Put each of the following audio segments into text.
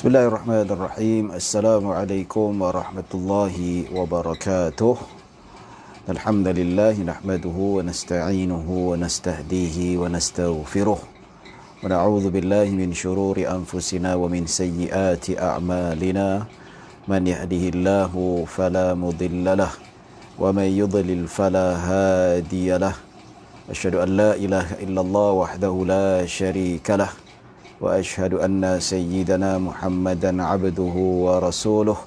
Bismillahirrahmanirrahim. Assalamualaikum warahmatullahi wabarakatuh. Alhamdulillah nahmaduhu wa nasta'inuhu wa nastahdihi wa nastaghfiruh. Wa na'udzu billahi min syururi anfusina wa min sayyiati a'malina. Man yahdihillahu fala mudhillalah wa man yudlil fala hadiyalah. Asyhadu an la ilaha illallah wahdahu la syarikalah. وأشهد أن سيدنا محمدا عبده ورسوله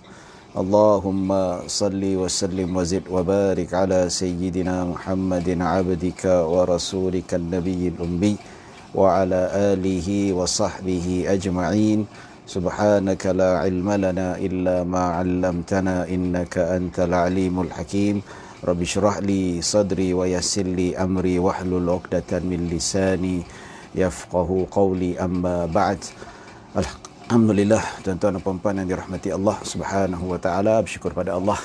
اللهم صل وسلم وزد وبارك على سيدنا محمد عبدك ورسولك النبي الأمي وعلى آله وصحبه أجمعين سبحانك لا علم لنا إلا ما علمتنا إنك أنت العليم الحكيم رب اشرح لي صدري ويسر لي أمري واحلل عقدة من لساني yafqahu qawli amma ba'd. Alhamdulillah, tuan-tuan dan puan-puan yang dirahmati Allah Subhanahu wa taala, bersyukur pada Allah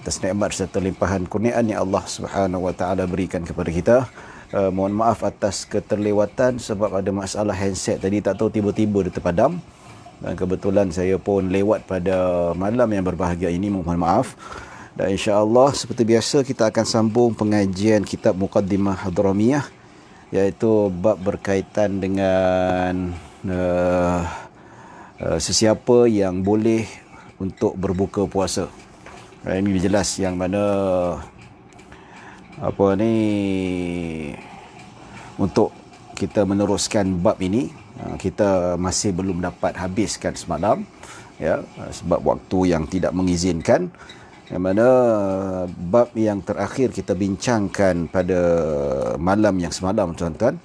atas nikmat serta limpahan kurniaan yang Allah Subhanahu wa taala berikan kepada kita. Mohon maaf atas keterlewatan sebab ada masalah handset tadi, tak tahu tiba-tiba dia terpadam. Dan kebetulan saya pun lewat pada malam yang berbahagia ini, mohon maaf. Dan insya-Allah seperti biasa kita akan sambung pengajian kitab Muqaddimah Hadramiyah, iaitu bab berkaitan dengan sesiapa yang boleh untuk berbuka puasa. Ini jelas yang mana untuk kita meneruskan bab ini, kita masih belum dapat habiskan semalam, ya, sebab waktu yang tidak mengizinkan. Yang mana bab yang terakhir kita bincangkan pada malam yang semalam, tuan-tuan,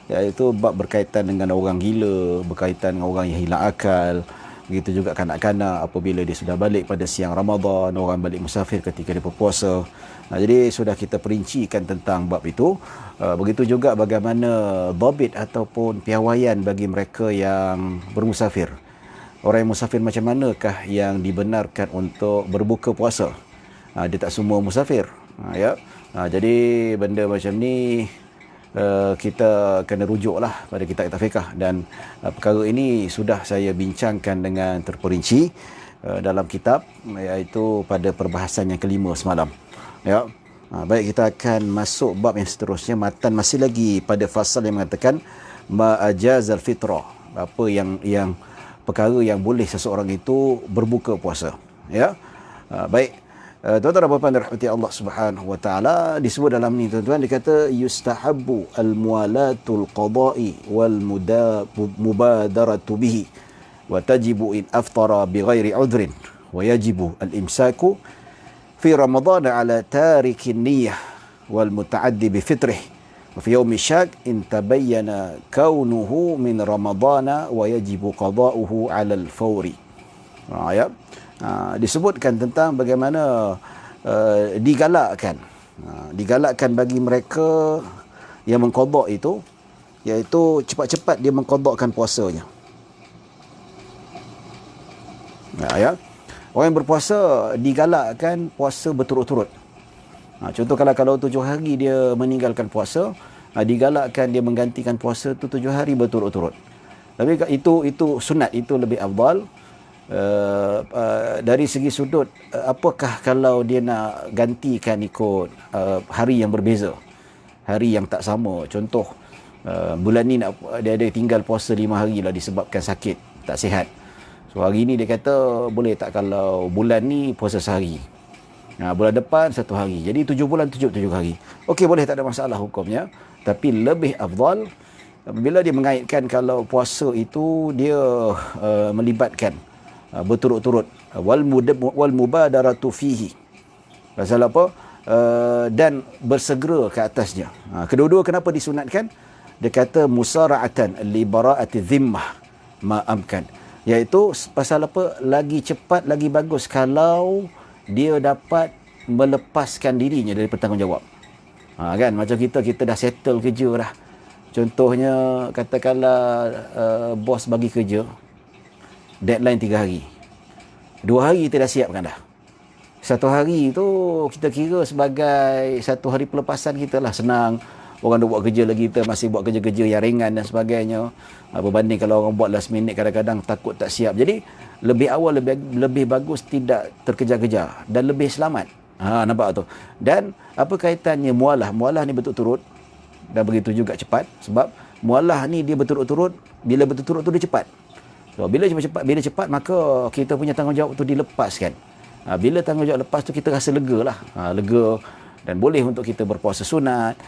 iaitu bab berkaitan dengan orang gila, berkaitan dengan orang yang hilang akal, begitu juga kanak-kanak apabila dia sudah balik pada siang Ramadan, orang balik musafir ketika dia berpuasa. Jadi sudah kita perincikan tentang bab itu. Begitu juga bagaimana dhabit ataupun piawaian bagi mereka yang bermusafir. Orang yang musafir macam manakah yang dibenarkan untuk berbuka puasa? Dia tak semua musafir. Ya. Jadi benda macam ni kita kena rujuklah pada kitab fiqh, dan perkara ini sudah saya bincangkan dengan terperinci dalam kitab, iaitu pada perbahasan yang kelima semalam. Ya. Baik, kita akan masuk bab yang seterusnya. Matan masih lagi pada fasal yang mengatakan ma ajazal fitrah, apa yang perkara yang boleh seseorang itu berbuka puasa. Ya. Baik, tuan-tuan dan puan-puan dirahmati Allah Subhanahu wa taala, disebut dalam ni, tuan-tuan, dia kata yustahabbu al-muwalatul qada'i wal mubadaratu bihi wa tajibu in aftara bighairi udhrin wa yajibu al-imsaku fi ramadan ala tarikin niyyah wal muta'addi bi fitrih wa fi yawmi syak in tabayyana kaunuhu min ramadana wa yajibu qada'uhu 'ala al-fawri. Ya. Disebutkan tentang bagaimana digalakkan bagi mereka yang mengqada' itu, iaitu cepat-cepat dia mengqada'kan puasanya. Ya. Orang yang berpuasa digalakkan puasa berturut-turut. Contoh kalau 7 hari dia meninggalkan puasa, digalakkan dia menggantikan puasa tu 7 hari berturut-turut. Tapi itu sunat, itu lebih afdal. Dari segi sudut, apakah kalau dia nak gantikan ikut hari yang berbeza, hari yang tak sama. Contoh bulan ni dia ada tinggal puasa 5 hari lah disebabkan sakit, tak sihat. So hari ni dia kata boleh tak kalau bulan ni puasa sehari, bulan depan 1 hari, jadi 7 bulan 7 hari. Okey, boleh, tak ada masalah hukumnya. Tapi lebih afdal apabila dia mengaitkan kalau puasa itu dia melibatkan berturut-turut, wal mubadaratu fihi, pasal apa? Dan bersegera ke atasnya. Kedua-dua kenapa disunatkan? Dia kata musara'atan li bara'ati dhimmah ma amkan, iaitu pasal apa? Lagi cepat lagi bagus kalau dia dapat melepaskan dirinya dari bertanggungjawab. Kan macam kita dah settle kerja dah. Contohnya katakanlah bos bagi kerja deadline 3 hari. 2 hari kita dah siapkan dah. 1 hari tu kita kira sebagai 1 hari pelepasan kita lah, senang orang duk buat kerja lagi, kita masih buat kerja-kerja yang ringan dan sebagainya. Berbanding kalau orang buat last minute, kadang-kadang takut tak siap. Jadi lebih awal lebih bagus tidak terkejar-kejar dan lebih selamat. Nampak tu. Dan apa kaitannya mualah? Mualah ni berturut-turut dan begitu juga cepat, sebab mualah ni dia berturut-turut, bila berturut-turut tu dia cepat. So, bila cepat maka kita punya tanggungjawab tu dilepaskan. Bila tanggungjawab lepas tu kita rasa lega lah. Lega, dan boleh untuk kita berpuasa sunat,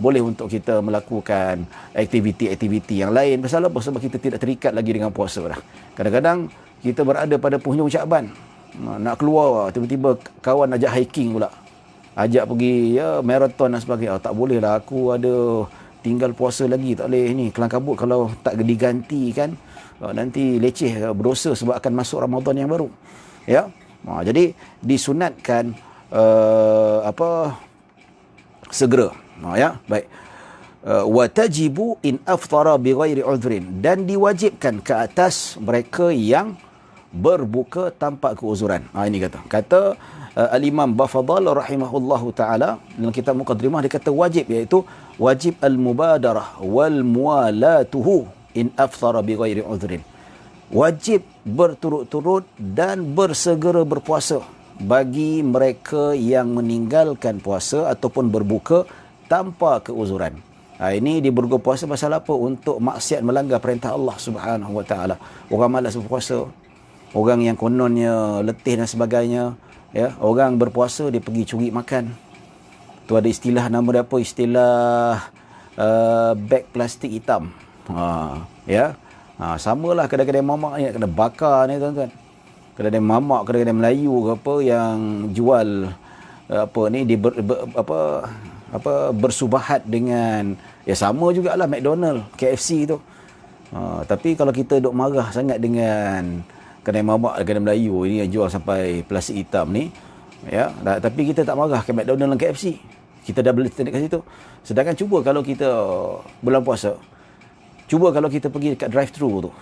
boleh untuk kita melakukan aktiviti-aktiviti yang lain. Pasal apa? Sebab kita tidak terikat lagi dengan puasa dah. Kadang-kadang kita berada pada penghujung Syakban, nak keluar, tiba-tiba kawan ajak hiking pula, ajak pergi marathon dan sebagainya. Tak boleh lah, aku ada tinggal puasa lagi, tak boleh ni, kelang kabut kalau tak diganti kan, nanti leceh, berdosa sebab akan masuk Ramadan yang baru. Ya. Jadi disunatkan segera. Ya, baik. Wa tajibu in aftara bighairi udhrin, dan diwajibkan ke atas mereka yang berbuka tanpa keuzuran. Ini kata Al-Imam Bafadal rahimahullahu taala dalam kitab Muqaddimah, dia kata wajib, iaitu wajib al-mubadarah wal muwalatuhu in aftara bighairi udhrin. Wajib berturut-turut dan bersegera berpuasa bagi mereka yang meninggalkan puasa ataupun berbuka tanpa keuzuran. Ini dia berbuka puasa pasal apa? Untuk maksiat, melanggar perintah Allah Subhanahu Wa Taala. Orang malas berpuasa, orang yang kononnya letih dan sebagainya, ya, orang berpuasa dia pergi curi makan. Tu ada istilah, nama dia apa? Istilah beg plastik hitam. Ya. Samalah kedai-kedai mamak ni, kena bakar ni tuan-tuan. Kedai mamak, kedai Melayu ke apa yang jual dia bersubahat dengan, ya sama jugalah McDonald, KFC tu. Tapi kalau kita duk marah sangat dengan kedai mamak, kedai Melayu ni yang jual sampai plastik hitam ni, ya, tapi kita tak marah ke McDonald dan KFC. Kita dah beli dekat situ. Sedangkan cuba kalau kita bulan puasa, cuba kalau kita pergi dekat drive-thru tu,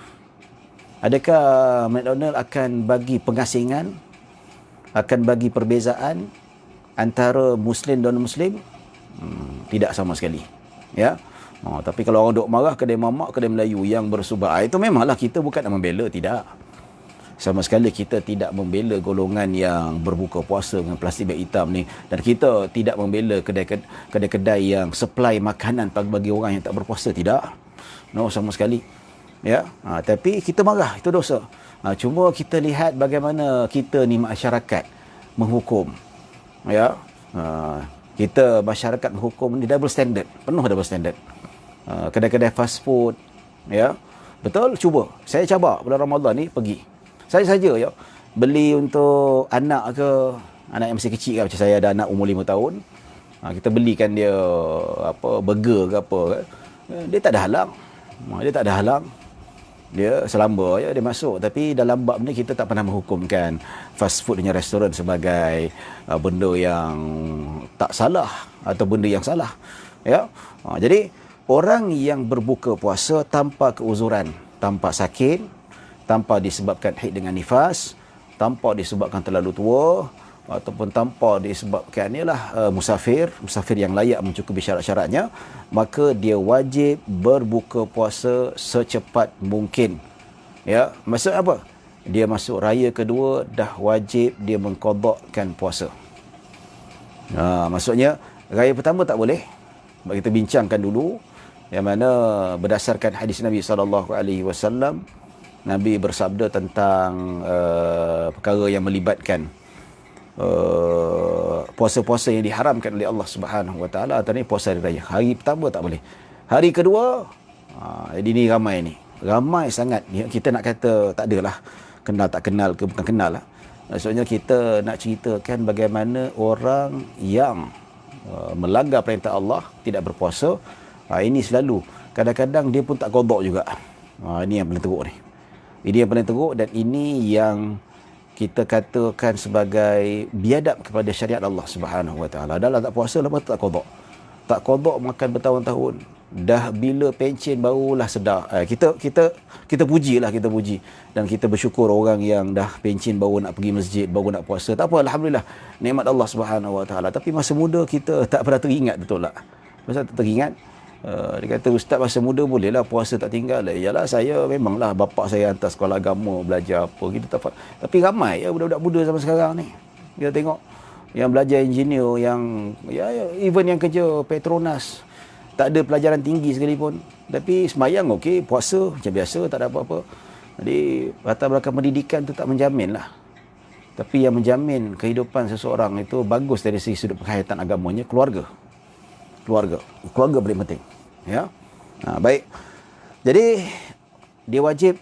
adakah McDonald akan bagi pengasingan, akan bagi perbezaan antara Muslim dan non-Muslim? Tidak sama sekali. Ya. Tapi kalau orang duk marah kedai mamak, kedai Melayu yang bersubah, itu memanglah kita bukan nak membela, tidak. Sama sekali kita tidak membela golongan yang berbuka puasa dengan plastik beg hitam ni, dan kita tidak membela kedai-kedai yang supply makanan bagi orang yang tak berpuasa, tidak. No, sama sekali. Ya, tapi kita marah, itu dosa. Cuma kita lihat bagaimana kita ni masyarakat menghukum. Ya, kita masyarakat menghukum ni double standard, penuh double standard. Kedai-kedai fast food, ya, betul. Cuba saya cabar bulan Ramadan ni pergi. Saya saja ya beli untuk anak yang masih kecil kan, macam saya ada anak umur 5 tahun. Kita belikan dia burger ke apa, dia tak ada halang. Dia selamba ya dia masuk. Tapi dalam bab ni kita tak pernah menghukumkan fast food punya restoran sebagai benda yang tak salah atau benda yang salah. Ya. Jadi orang yang berbuka puasa tanpa keuzuran, tanpa sakit, tanpa disebabkan haid dengan nifas, tanpa disebabkan terlalu tua, ataupun tanpa disebabkan musafir yang layak mencukupi syarat-syaratnya, maka dia wajib berbuka puasa secepat mungkin. Ya, maksud apa? Dia masuk raya kedua dah wajib dia mengqadakkan puasa. Maksudnya raya pertama tak boleh. Kita bincangkan dulu, yang mana berdasarkan hadis Nabi SAW, Nabi bersabda tentang perkara yang melibatkan puasa-puasa yang diharamkan oleh Allah Subhanahu Wa Taala. Antara ni puasa hari raya. Hari pertama tak boleh. Hari kedua, jadi ni ramai sangat. Kita nak kata tak adalah kenal tak kenal ke bukan kenal lah. Maksudnya kita nak ceritakan bagaimana orang yang melanggar perintah Allah, tidak berpuasa. Ini selalu, kadang-kadang dia pun tak qada juga. Ini yang paling teruk ni. Ini yang paling teruk, dan ini yang kita katakan sebagai biadab kepada syariat Allah Subhanahu Wa Taala. Adalah tak puasa, lepas tu tak qada. Tak qada makan bertahun-tahun. Dah bila pencen barulah sedar. Kita pujilah, kita puji. Dan kita bersyukur orang yang dah pencen baru nak pergi masjid, baru nak puasa. Tak apa, alhamdulillah. Nikmat Allah Subhanahu Wa Taala. Tapi masa muda kita tak pernah teringat, betul tak? Pasal tak teringat. Dia kata, ustaz masa muda boleh lah puasa tak tinggal. Yalah, saya memanglah bapak saya hantar sekolah agama, belajar apa. Kita tak, tapi ramai ya budak-budak muda zaman sekarang ni. Kita tengok yang belajar engineer, yang even yang kerja Petronas, tak ada pelajaran tinggi sekalipun. Tapi semayang okey, puasa macam biasa, tak ada apa-apa. Jadi latar belakang pendidikan tu tak menjamin lah. Tapi yang menjamin kehidupan seseorang itu bagus dari segi sudut penghayatan agamanya, keluarga. Keluarga paling penting. Ya. Baik. Jadi dia wajib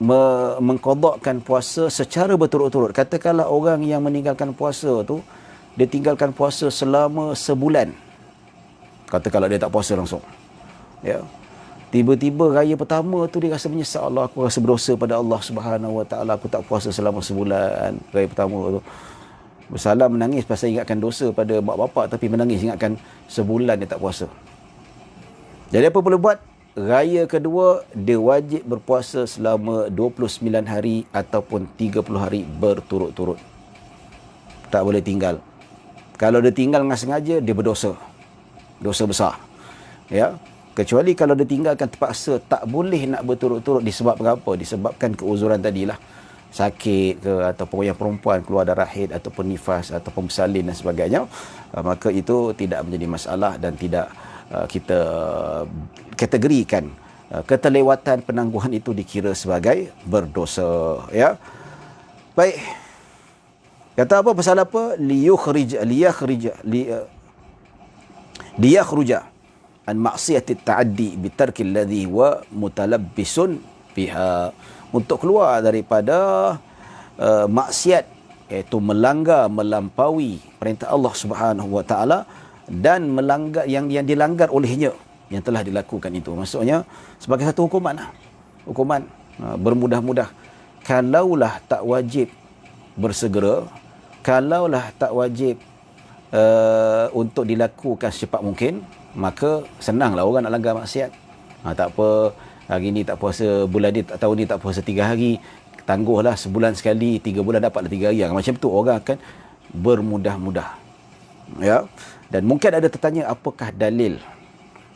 mengqadakkan puasa secara berturut-turut. Katakanlah orang yang meninggalkan puasa tu, dia tinggalkan puasa selama sebulan. Katakanlah dia tak puasa langsung. Ya. Tiba-tiba raya pertama tu dia rasa menyesal, Allah, aku rasa berdosa pada Allah Subhanahu Wa Taala, aku tak puasa selama sebulan raya pertama tu. Bersalam menangis pasal ingatkan dosa pada mak bapak, tapi menangis ingatkan sebulan dia tak puasa. Jadi apa boleh buat? Raya kedua dia wajib berpuasa selama 29 hari ataupun 30 hari berturut-turut. Tak boleh tinggal. Kalau dia tinggal dengan sengaja, dia berdosa. Dosa besar. Ya. Kecuali kalau dia tinggalkan terpaksa, tak boleh nak berturut-turut disebabkan apa? Disebabkan keuzuran tadilah. Sakit ke, ataupun yang perempuan keluar darah haid, ataupun nifas, ataupun bersalin dan sebagainya. Maka itu tidak menjadi masalah dan tidak kita kategorikan keterlewatan penangguhan itu dikira sebagai berdosa. Ya. Baik. Kata apa? Pasal apa? Liyakhruja an maksiatit ta'addi bitarki alladhi wa mutalabbisun biha, untuk keluar daripada maksiat, iaitu melanggar, melampaui perintah Allah Subhanahu Wa Taala dan melanggar yang dilanggar olehnya, yang telah dilakukan itu. Maksudnya sebagai satu hukuman lah. Hukuman bermudah-mudah. Kalaulah tak wajib bersegera, kalaulah tak wajib untuk dilakukan secepat mungkin, maka senanglah orang nak langgar maksiat. Tak apa, hari ni tak puasa, bulan ni, tahun ni tak puasa 3 hari, tangguhlah sebulan sekali, 3 bulan dapatlah 3 hari. Macam tu orang akan bermudah-mudah. Ya. Dan mungkin ada tertanya, apakah dalil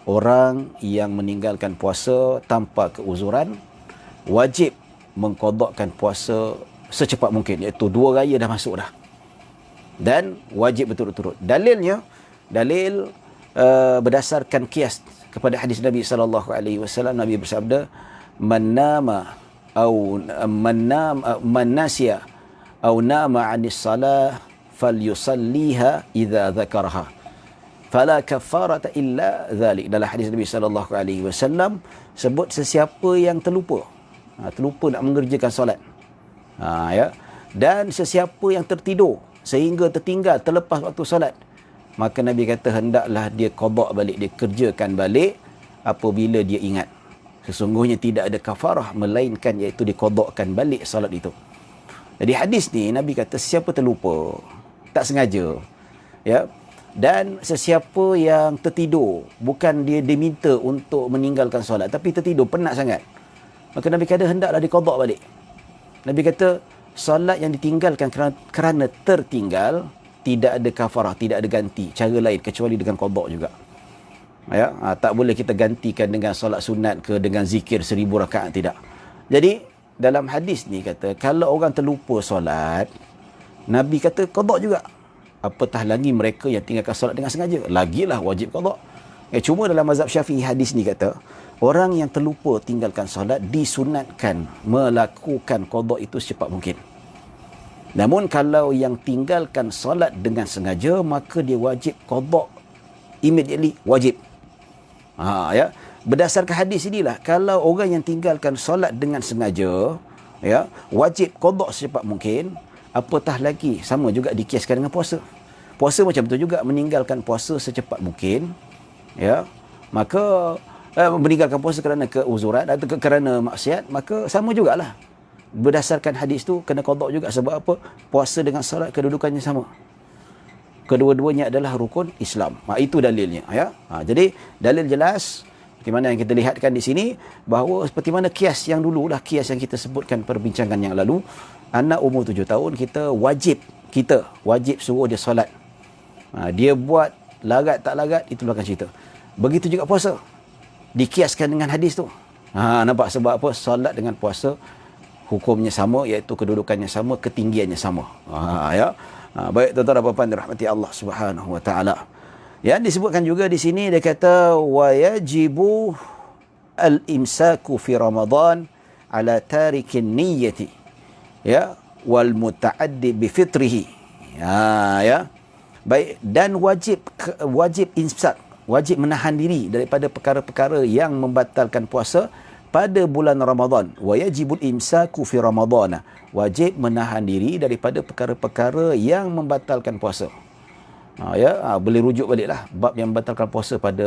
orang yang meninggalkan puasa tanpa keuzuran wajib mengqadakkan puasa secepat mungkin, iaitu 2 raya dah masuk dah, dan wajib berturut-turut. Dalilnya, dalil berdasarkan qiyas kepada hadis Nabi sallallahu alaihi wasallam. Nabi bersabda, man nasiya aw nama 'anis salah falyusalliha idza dzakaraha fala kafarata illa dzalik. Dalam hadis Nabi sallallahu alaihi wasallam sebut, sesiapa yang terlupa nak mengerjakan solat, ya, dan sesiapa yang tertidur sehingga tertinggal, terlepas waktu solat, maka Nabi kata hendaklah dia qada balik, dia kerjakan balik apabila dia ingat. Sesungguhnya tidak ada kafarah melainkan iaitu diqadakan balik solat itu. Jadi hadis ni Nabi kata sesiapa terlupa, tak sengaja, ya, dan sesiapa yang tertidur, bukan dia diminta untuk meninggalkan solat, tapi tertidur penat sangat, maka Nabi kata hendaklah diqada balik. Nabi kata solat yang ditinggalkan kerana tertinggal tidak ada kafarah, tidak ada ganti cara lain kecuali dengan qada juga. Ya, tak boleh kita gantikan dengan solat sunat ke dengan zikir 1000 rakaat, tidak. Jadi dalam hadis ni kata kalau orang terlupa solat, Nabi kata qada juga. Apatah lagi mereka yang tinggalkan solat dengan sengaja, lagilah wajib qada. Cuma dalam mazhab Syafi'i hadis ni kata orang yang terlupa tinggalkan solat disunatkan melakukan qada itu secepat mungkin. Namun kalau yang tinggalkan solat dengan sengaja, maka dia wajib qada immediately, wajib. Ya, berdasarkan hadis inilah kalau orang yang tinggalkan solat dengan sengaja, ya, wajib qada secepat mungkin. Apatah lagi, sama juga dikiaskan dengan puasa. Puasa macam tu juga, meninggalkan puasa secepat mungkin, ya, maka meninggalkan puasa kerana keuzuran atau kerana maksiat, maka sama jugalah. Berdasarkan hadis tu kena qada juga. Sebab apa? Puasa dengan salat kedudukannya sama. Kedua-duanya adalah rukun Islam. Itu dalilnya, ya. Jadi dalil jelas seperti mana yang kita lihatkan di sini, bahawa seperti mana kias yang dululah, kias yang kita sebutkan perbincangan yang lalu, anak umur 7 tahun kita wajib suruh dia solat. Dia buat larat tak larat, itu belakang cerita. Begitu juga puasa. Dikiaskan dengan hadis tu. Nampak sebab apa? Solat dengan puasa hukumnya sama, iaitu kedudukannya sama, ketinggiannya sama. Ya. Baik tuan-tuan dan puan-puan dirahmati Allah Subhanahu wa taala. Yang disebutkan juga di sini dia kata wa yajibu al-imsaku fi Ramadan ala tarikin niyyati. Ya, wal muta'addi bi fitrihi. Ya. Baik, dan wajib imsak, wajib menahan diri daripada perkara-perkara yang membatalkan puasa pada bulan Ramadan. Wa yajibul imsaku fi Ramadhan. Wajib menahan diri daripada perkara-perkara yang membatalkan puasa. Boleh rujuk baliklah bab yang membatalkan puasa pada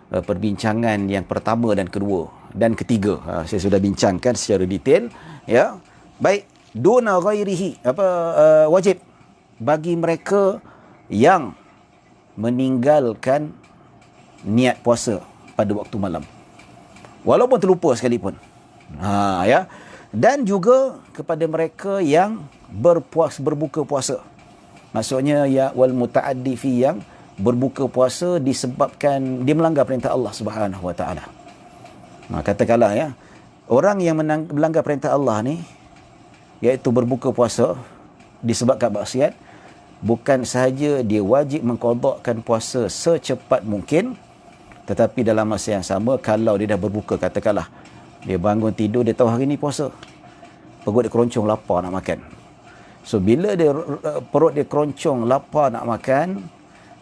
perbincangan yang pertama dan kedua dan ketiga. Saya sudah bincangkan secara detail. Ya. Baik, duna ghairihi, wajib bagi mereka yang meninggalkan niat puasa pada waktu malam, walaupun terlupa sekalipun. Ya. Dan juga kepada mereka yang berbuka puasa. Maksudnya ya wal mutaaddi fi, yang berbuka puasa disebabkan dia melanggar perintah Allah Subhanahu wa taala. Katakanlah ya, orang yang melanggar perintah Allah ni, iaitu berbuka puasa disebabkan maksiat, bukan sahaja dia wajib mengqadakkan puasa secepat mungkin, tetapi dalam masa yang sama, kalau dia dah berbuka, katakanlah dia bangun tidur, dia tahu hari ni puasa, perut dia keroncong, lapar nak makan. So bila perut dia keroncong, lapar nak makan,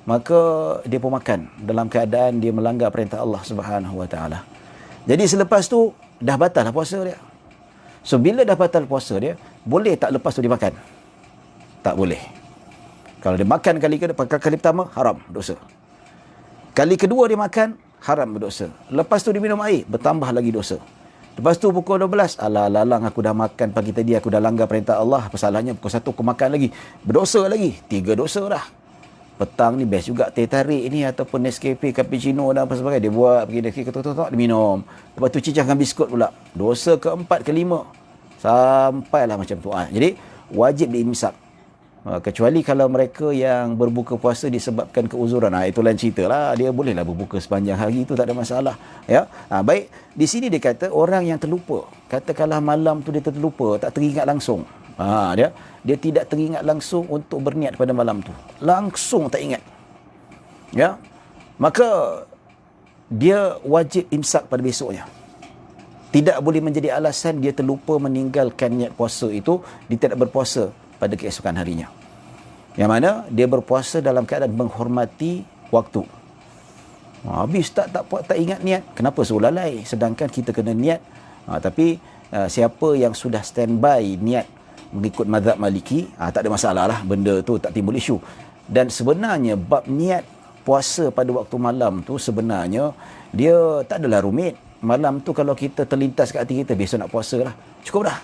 maka dia pun makan dalam keadaan dia melanggar perintah Allah Subhanahu wa taala. Jadi selepas tu dah batal lah puasa dia. So bila dah batal puasa dia, boleh tak lepas tu dia makan? Tak boleh. Kalau dia makan kali pertama, haram, dosa. Kali kedua dia makan, haram, berdosa. Lepas tu dia minum air, bertambah lagi dosa. Lepas tu pukul 12, alah lalang aku dah makan pagi tadi, aku dah langgar perintah Allah, apa salahnya pukul 1 aku makan lagi, berdosa lagi, 3 dosa dah. Petang ni best juga teh tarik ni, ataupun Nescafe, cappuccino dan apa sebagainya, dia buat pergi dia ketok-ketok, dia minum. Lepas tu cicahkan biskut pula, dosa keempat, kelima, sampailah macam tu. Jadi wajib diimsak. Kecuali kalau mereka yang berbuka puasa disebabkan keuzuran, itu lain cerita lah, dia bolehlah berbuka sepanjang hari, itu tak ada masalah. Ya. Baik, di sini dia kata orang yang terlupa, katakanlah malam tu dia terlupa, tak teringat langsung, dia tidak teringat langsung untuk berniat pada malam tu, langsung tak ingat, ya, maka dia wajib imsak pada besoknya. Tidak boleh menjadi alasan dia terlupa meninggalkan niat puasa itu, dia tidak berpuasa pada keesokan harinya. Yang mana dia berpuasa dalam keadaan menghormati waktu. Habis tak ingat niat, kenapa suruh lalai? Sedangkan kita kena niat. Tapi siapa yang sudah standby niat mengikut mazhab Maliki, tak ada masalah lah, benda tu tak timbul isu. Dan sebenarnya bab niat puasa pada waktu malam tu sebenarnya dia tak adalah rumit. Malam tu kalau kita terlintas kat hati kita, besok nak puasa lah, cukup dah.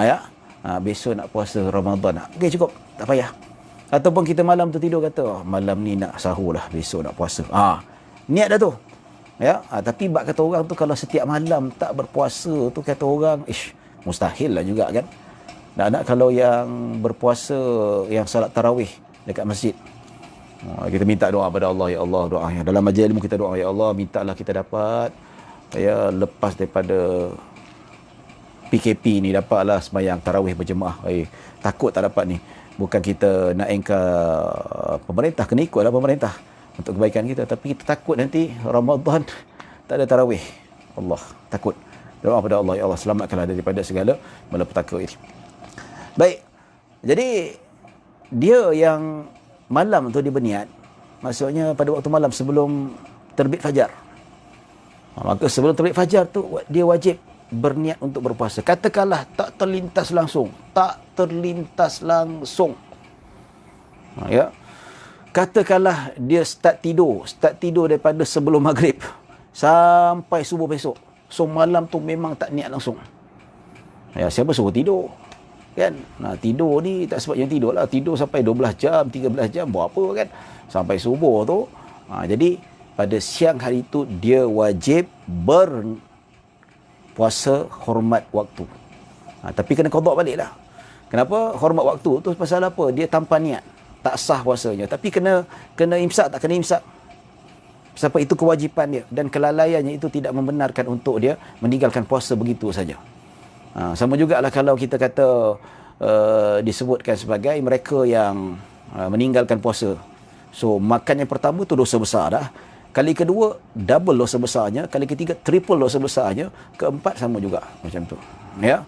Ya. Besok nak puasa Ramadan, okey cukup, tak payah. Ataupun kita malam tu tidur kata, malam ni nak sahur lah, besok nak puasa, niat dah tu, ya. Tapi bab kata orang tu, kalau setiap malam tak berpuasa tu, kata orang mustahil lah juga kan. Nak kalau yang berpuasa, yang salat tarawih dekat masjid, kita minta doa pada Allah, ya Allah, doa ya dalam majlis ilmu, kita doa, ya Allah, mintalah kita dapat lepas daripada PKP ni, dapatlah sembahyang tarawih berjemaah. Takut tak dapat ni. Bukan kita nak engkar pemerintah, kena ikutlah pemerintah untuk kebaikan kita, tapi kita takut nanti Ramadan tak ada tarawih. Allah, takut. Doa pada Allah, ya Allah, selamatkanlah daripada segala malapetaka ini. Baik. Jadi dia yang malam tu dia berniat, maksudnya pada waktu malam sebelum terbit fajar. Maka sebelum terbit fajar tu dia wajib berniat untuk berpuasa. Katakanlah tak terlintas langsung, ya. Katakanlah dia start tidur daripada sebelum maghrib sampai subuh besok. So malam tu memang tak niat langsung. Ya, siapa suruh tidur? Kan? Tidur ni tak sepatutnya tidur lah. Tidur sampai 12 jam, 13 jam, buat apa kan? Sampai subuh tu. Jadi pada siang hari tu dia wajib puasa hormat waktu. Tapi kena qada balik lah. Kenapa hormat waktu tu? Pasal apa? Dia tanpa niat. tak sah puasanya. Tapi kena imsak, tak kena imsak. Sebab itu kewajipan dia, dan kelalaiannya itu tidak membenarkan untuk dia meninggalkan puasa begitu saja. Sama jugalah kalau kita kata disebutkan sebagai mereka yang meninggalkan puasa. So makan yang pertama tu dosa besar dah. Kali kedua double dosa besarnya, kali ketiga triple dosa besarnya, keempat sama juga macam tu. Ya.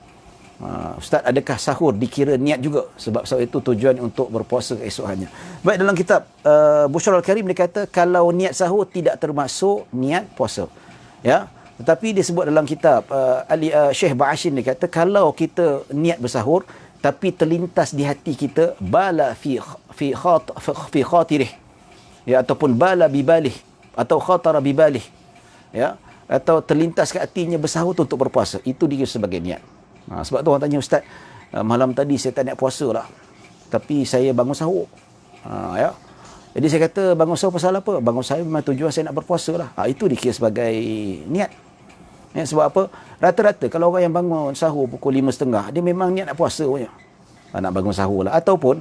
Ustaz, adakah sahur dikira niat juga? Sebab sahur itu tujuan untuk berpuasa keesokannya. Baik, dalam kitab Bushrul Karim dia kata kalau niat sahur tidak termasuk niat puasa. Ya. Tetapi disebut dalam kitab Syekh Ba'ashin dia kata kalau kita niat bersahur tapi terlintas di hati kita bala fi khatirih, ya, ataupun bala bibalih atau khatara bibalih, ya, atau terlintas ke hatinya bersahur untuk berpuasa, itu dikira sebagai niat. Sebab tu orang tanya, Ustaz, malam tadi saya tak niat puasa lah, tapi saya bangun sahur. Ya. Jadi saya kata, bangun sahur pasal apa? Bangun sahur memang tujuan saya nak berpuasa lah. Itu dikira sebagai niat. Ya, sebab apa? Rata-rata kalau orang yang bangun sahur pukul 5.30, dia memang niat nak puasa punya. Nak bangun sahur lah. Ataupun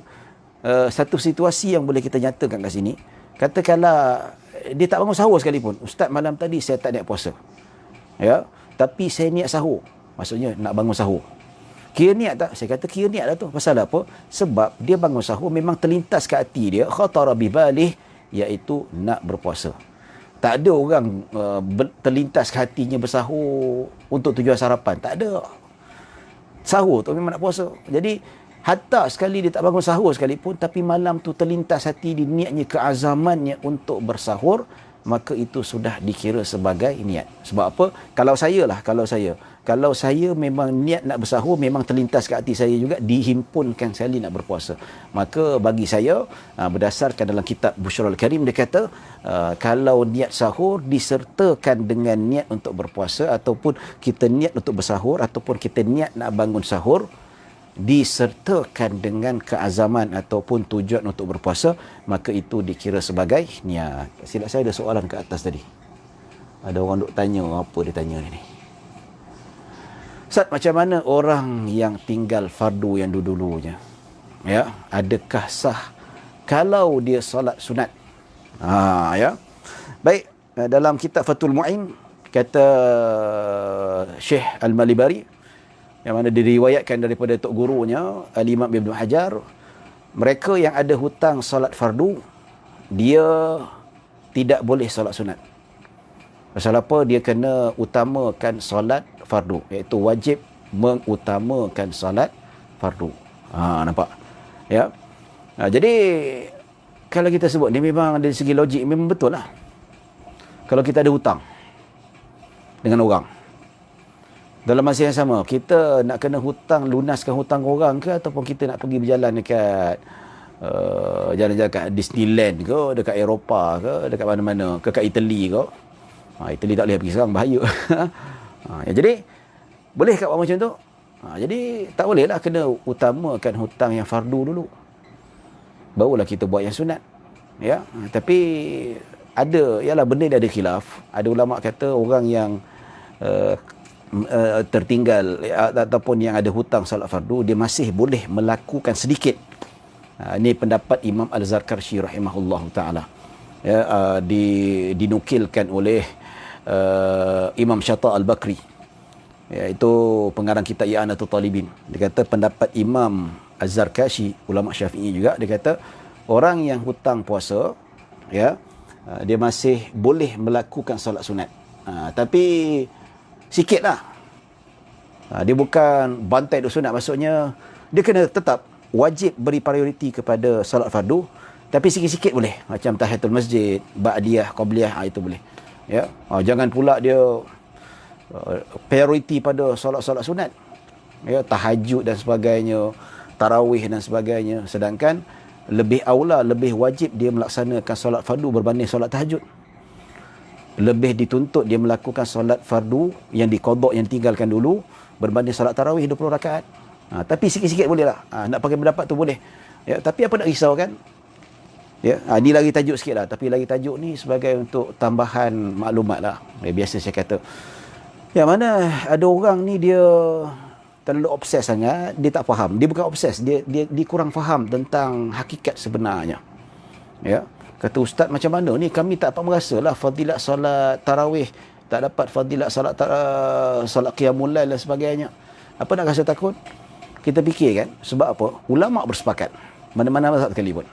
satu situasi yang boleh kita nyatakan kat sini, katakanlah dia tak bangun sahur sekalipun. Ustaz, malam tadi saya tak niat puasa. Ya, tapi saya niat sahur. Maksudnya nak bangun sahur. Kira niat tak? Saya kata kira niat lah tu. Pasal apa? Sebab dia bangun sahur memang terlintas ke hati dia khatara bibalih, iaitu nak berpuasa. Tak ada orang terlintas ke hatinya bersahur untuk tujuan sarapan. Tak ada. Sahur tu memang nak puasa. Jadi hatta sekali dia tak bangun sahur sekalipun, tapi malam tu terlintas hati dia, niatnya, keazamannya untuk bersahur, maka itu sudah dikira sebagai niat. Sebab apa? Kalau saya memang niat nak bersahur, memang terlintas ke hati saya juga, dihimpunkan sekali nak berpuasa. Maka bagi saya, berdasarkan dalam kitab Bushrul Karim, dia kata, kalau niat sahur disertakan dengan niat untuk berpuasa, ataupun kita niat untuk bersahur, ataupun kita niat nak bangun sahur, disertakan dengan keazaman ataupun tujuan untuk berpuasa, maka itu dikira sebagai niat. Silap saya ada soalan ke atas tadi. Ada orang duk tanya, apa dia tanya ni? Ustaz, macam mana orang yang tinggal fardu yang dulu-dulunya? Ya, adakah sah kalau dia solat sunat? Ya. Baik, dalam kitab Fathul Mu'in kata Syekh Al-Malibari, yang mana diriwayatkan daripada tok gurunya Al-Imam Ibn Hajar, mereka yang ada hutang solat fardu, dia tidak boleh solat sunat. Pasal apa? Dia kena utamakan solat fardu, iaitu wajib mengutamakan solat fardu. Nampak? Ya. Jadi kalau kita sebut ni, memang dari segi logik memang betul lah. Kalau kita ada hutang dengan orang, dalam masa yang sama, kita nak kena lunaskan hutang orang ke, ataupun kita nak pergi berjalan dekat jalan-jalan kat Disneyland ke, dekat Eropah ke, dekat mana-mana ke, kat Italy ke. Italy tak boleh pergi sekarang, bahaya. Jadi boleh kat macam tu? Jadi tak boleh lah, kena utamakan hutang yang fardu dulu, barulah kita buat yang sunat. Ya, tapi ialah benda dia ada khilaf. Ada ulama kata orang yang tertinggal ataupun yang ada hutang salat fardu, dia masih boleh melakukan sedikit. Ini pendapat Imam Al-Zarkashi rahimahullah ta'ala. Ya, dinukilkan oleh Imam Syata Al-Bakri, iaitu pengarang kitab I'anatul Talibin. Dia kata pendapat Imam Az-Zarkashi, ulama Syafi'i juga, dia kata orang yang hutang puasa, ya, dia masih boleh melakukan solat sunat, tapi sikitlah. Dia bukan bantai duk sunat, maksudnya dia kena tetap wajib beri prioriti kepada solat fardu, tapi sikit-sikit boleh, macam tahiyatul masjid, ba'diyah, qabliyah, itu boleh. Ya, jangan pula dia prioriti pada solat-solat sunat, ya, tahajud dan sebagainya, tarawih dan sebagainya, sedangkan lebih aula, lebih wajib dia melaksanakan solat fardu berbanding solat tahajud. Lebih dituntut dia melakukan solat fardu yang diqadha, yang tinggalkan dulu, berbanding solat tarawih 20 rakaat. Tapi sikit-sikit boleh lah. Nak pakai pendapat tu boleh. Ya, tapi apa nak risau kan? Ya, ni lagi tajuk sikit lah. Tapi lagi tajuk ni sebagai untuk tambahan maklumat lah. Biasa saya kata, yang mana ada orang ni dia terlalu obses sangat, dia tak faham. Dia bukan obses, dia kurang faham tentang hakikat sebenarnya. Ya. Kata ustaz, macam mana ni kami tak dapat merasalah fadilat solat tarawih, tak dapat fadilat solat qiyamul lail dan sebagainya. Apa nak rasa takut? Kita fikir kan, sebab apa? Ulama bersepakat. Mana-mana mazhab sekalipun.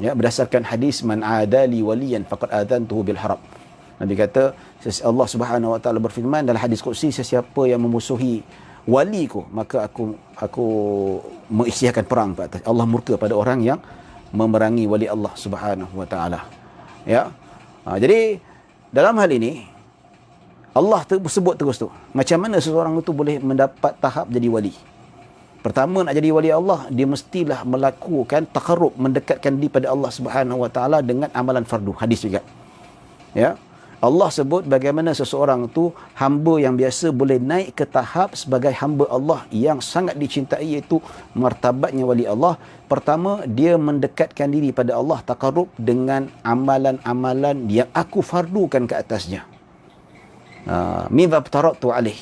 Ya, berdasarkan hadis man adali waliyan faqad adantuhu bil haram. Nabi kata, Allah Subhanahu wa taala berfirman dalam hadis qudsi, sesiapa yang memusuhi waliku, maka aku mengisytiharkan perang ke atas. Allah murka pada orang yang memerangi wali Allah Subhanahu wa taala. Ya. Jadi dalam hal ini Allah sebut terus tu, macam mana seseorang itu boleh mendapat tahap jadi wali. Pertama, nak jadi wali Allah, dia mestilah melakukan taqarrub, mendekatkan diri pada Allah Subhanahu wa taala dengan amalan fardu. Hadis juga. Ya. Allah sebut bagaimana seseorang tu hamba yang biasa boleh naik ke tahap sebagai hamba Allah yang sangat dicintai, iaitu martabatnya wali Allah. Pertama, dia mendekatkan diri pada Allah, taqarrub dengan amalan-amalan yang aku fardukan ke atasnya. Mimma aftaratu alaih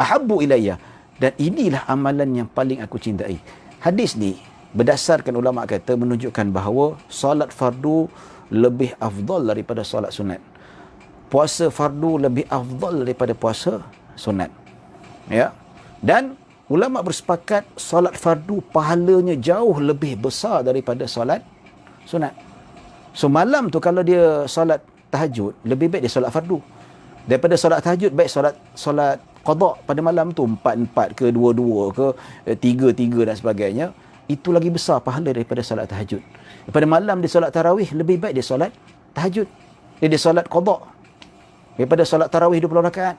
ahabbu ilayya, dan inilah amalan yang paling aku cintai. Hadis ni berdasarkan ulama kata menunjukkan bahawa solat fardu lebih afdal daripada solat sunat. Puasa fardu lebih afdal daripada puasa sunat. Ya. Dan ulama bersepakat solat fardu pahalanya jauh lebih besar daripada solat sunat. So malam tu kalau dia solat tahajud, lebih baik dia solat fardu. Daripada solat tahajud, baik solat qada pada malam tu 4-4 ke 2-2 ke 3-3 dan sebagainya, itu lagi besar pahala daripada solat tahajud. Pada malam dia solat tarawih, lebih baik dia solat tahajud. Dia solat qada. Daripada solat tarawih 20 rakaat,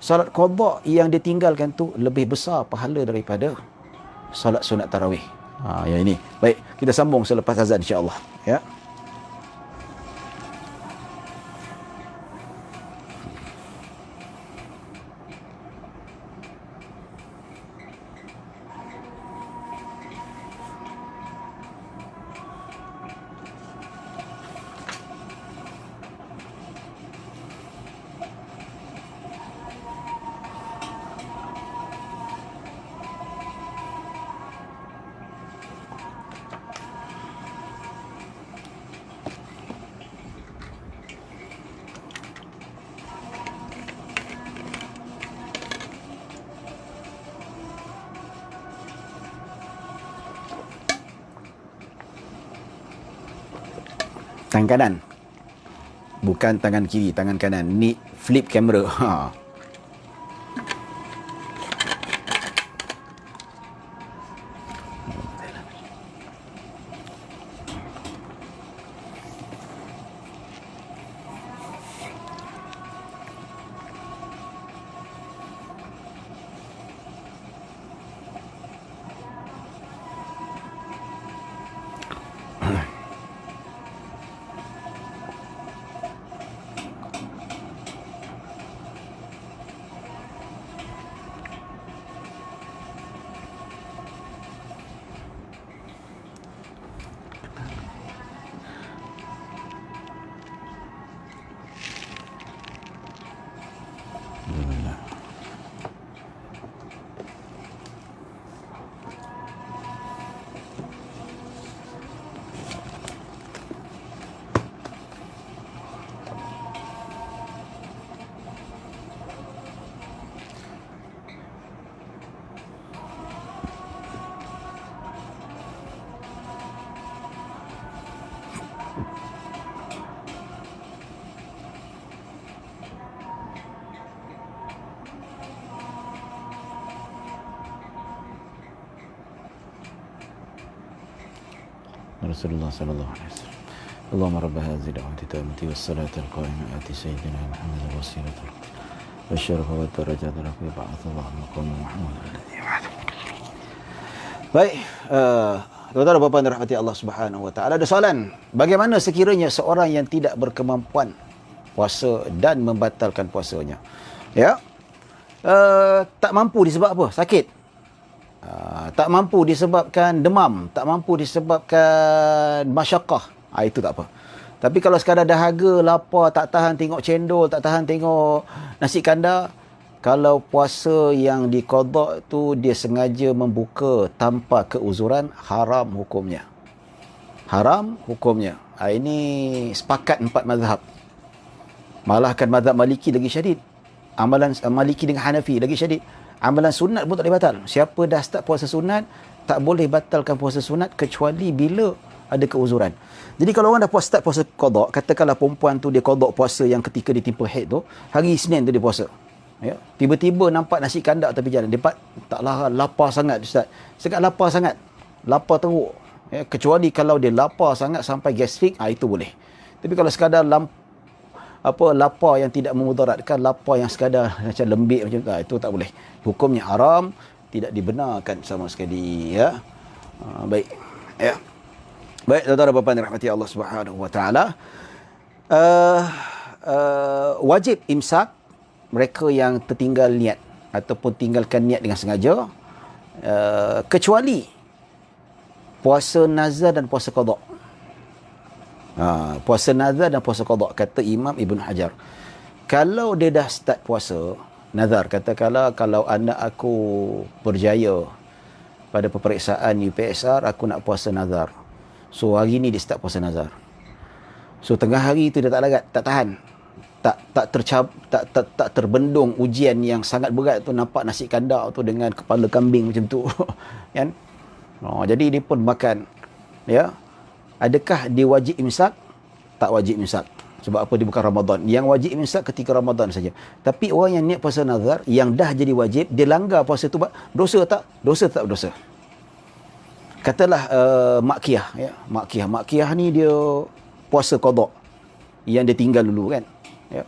solat qada yang ditinggalkan tu lebih besar pahala daripada solat sunat tarawih. Yang ini. Baik, kita sambung selepas azan insya-Allah, ya. Tangan kanan, bukan tangan kiri, tangan kanan. Ni flip kamera. Rasulullah sallallahu alaihi wasallam. Allahumma rabb hadhihi da'wati tammati was salati al-qa'imati ati sayyidina Muhammad wasilatu wa syarafa wa darajata rafi ba'athallahu maqam Muhammad alladhi wa'ada. Baik, tuan-tuan dan puan-puan rahmati Allah Subhanahu wa taala, ada soalan, bagaimana sekiranya seorang yang tidak berkemampuan puasa dan membatalkan puasanya? Ya. Tak mampu disebab apa? Sakit. Tak mampu disebabkan demam, tak mampu disebabkan masyaqqah, itu tak apa. Tapi kalau sekadar dahaga, lapar, tak tahan tengok cendol, tak tahan tengok nasi kandar, kalau puasa yang diqada tu dia sengaja membuka tanpa keuzuran, haram hukumnya. Haram hukumnya. Ini sepakat 4 mazhab. Malahkan mazhab Maliki lagi syadid. Amalan Maliki dengan Hanafi lagi syadid. Amalan sunat pun tak boleh batal. Siapa dah start puasa sunat, tak boleh batalkan puasa sunat kecuali bila ada keuzuran. Jadi kalau orang dah start puasa qada, katakanlah perempuan tu dia qada puasa yang ketika ditimpa haid tu, hari Isnin tu dia puasa. Ya, tiba-tiba nampak nasi kandak tepi jalan. Dia taklah lapar sangat ustaz. Sangat lapar sangat. Lapar teruk. Ya, kecuali kalau dia lapar sangat sampai gastrik, itu boleh. Tapi kalau sekadar lapar yang tidak memudaratkan, lapar yang sekadar macam lembik macam tu, itu tak boleh. Hukumnya haram, tidak dibenarkan sama sekali, ya. Baik. Ya. Baik, tuan-tuan dan puan-puan dirahmati Allah Subhanahu wa taala. Wajib imsak mereka yang tertinggal niat ataupun tinggalkan niat dengan sengaja, kecuali puasa nazar dan puasa qada. Puasa nazar dan puasa qada, kata Imam Ibn Hajar. Kalau dia dah start puasa nazar, katakanlah kalau anak aku berjaya pada peperiksaan UPSR, aku nak puasa nazar. So hari ni dia start puasa nazar. So tengah hari tu dia tak larat, tak tahan. Tak terbendung ujian yang sangat berat tu, nampak nasi kandak tu dengan kepala kambing macam tu. Kan? Jadi dia pun makan. Ya. Adakah dia wajib imsak? Tak wajib imsak. Sebab apa? Dia bukan Ramadan. Yang wajib imsak ketika Ramadan saja. Tapi orang yang niat puasa nazar, yang dah jadi wajib, dia langgar puasa tu, dosa tak? Dosa tak berdosa. Katalah Makkiyah. Ya. Makkiyah ni dia puasa qada yang dia tinggal dulu kan. Ya.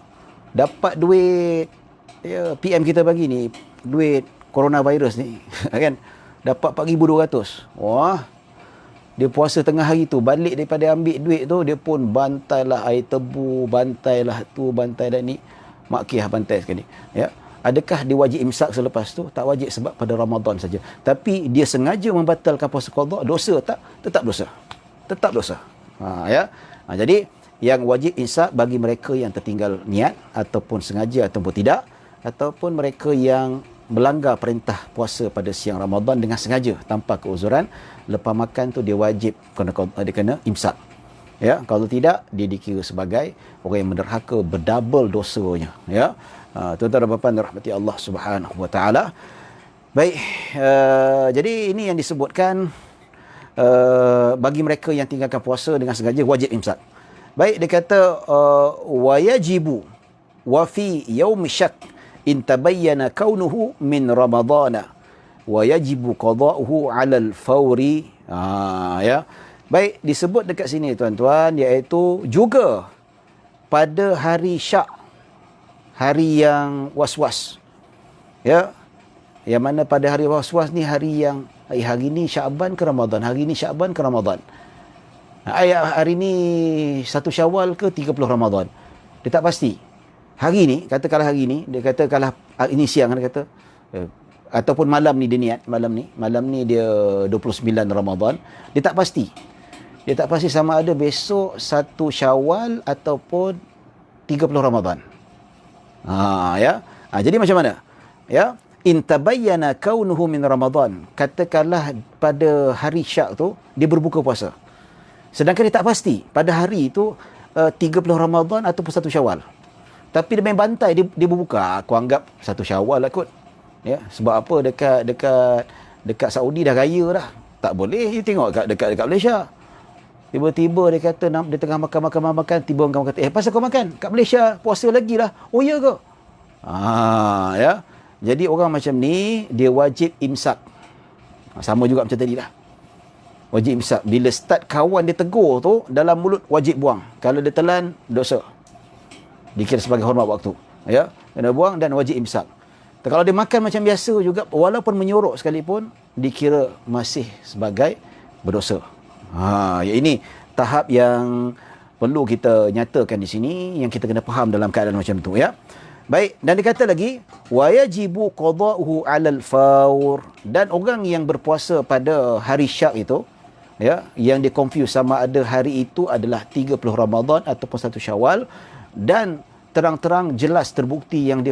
Dapat duit, ya, PM kita bagi ni, duit coronavirus ni kan, dapat 4,200. Wah, dia puasa tengah hari tu, balik daripada ambil duit tu, dia pun bantailah air tebu, bantailah tu, bantailah ni. Makkiyah bantai sekali. Ya. Adakah dia wajib imsak selepas tu? Tak wajib, sebab pada Ramadan saja. Tapi dia sengaja membatalkan puasa qada, dosa tak? Tetap dosa. Tetap dosa. Ya. Jadi yang wajib imsak bagi mereka yang tertinggal niat ataupun sengaja ataupun tidak, ataupun mereka yang melanggar perintah puasa pada siang Ramadan dengan sengaja tanpa keuzuran, lepas makan tu dia wajib kena imsak. Ya, kalau tidak dia dikira sebagai orang yang menderhaka, berdouble dosanya, ya. Tuan-tuan dan puan-puan rahmati Allah Subhanahu wa taala. Baik, jadi ini yang disebutkan bagi mereka yang tinggalkan puasa dengan sengaja wajib imsak. Baik, dia kata wa yajibu wa fi yaum syak in tabayyana kaunuhu min ramadana wa yajibu qada'uhu 'ala al-fawri. Ya. Baik, disebut dekat sini tuan-tuan, iaitu juga pada hari syak, hari yang was-was. Ya. Yang mana pada hari was-was ni hari yang hari ni Syaban ke Ramadan, hari ni Syaban ke Ramadan. Hari ni 1 Syawal ke 30 Ramadan. Dia tak pasti. Hari ni, katakanlah hari ni, dia kata kalau ini siang, dia kata, ataupun malam ni dia niat, malam ni dia 29 Ramadan, dia tak pasti. Dia tak pasti sama ada besok 1 Syawal ataupun 30 Ramadan. Ya. Jadi macam mana? Ya. In tabayyana kaunuhu min Ramadan. Katakanlah pada hari syak tu dia berbuka puasa. Sedangkan dia tak pasti pada hari itu 30 Ramadan ataupun 1 Syawal. Tapi dia main bantai, dia berbuka. Aku anggap 1 Syawal lah kot. Ya, sebab apa, dekat Saudi dah raya dah. Tak boleh you tengok dekat Malaysia. Tiba-tiba dia kata dia tengah makan, tiba orang kata, pasal kau makan? Kat Malaysia puasa lagi lah. Oh ya ke? Ya. Jadi orang macam ni dia wajib imsak. Sama juga macam tadi lah. Wajib imsak. Bila start kawan dia tegur tu, dalam mulut wajib buang. Kalau dia telan, dosa. Dikira sebagai hormat waktu. Ya, kena buang dan wajib imsak. Kalau dia makan macam biasa juga, walaupun menyorok sekalipun, dikira masih sebagai berdosa. Ya, ini tahap yang perlu kita nyatakan di sini, yang kita kena faham dalam keadaan macam tu, ya. Baik, dan dia kata lagi, wa yajibu qada'uhu 'alal fawr, dan orang yang berpuasa pada hari syak itu, ya, yang dia confuse sama ada hari itu adalah 30 Ramadan ataupun 1 Syawal, dan terang-terang jelas terbukti yang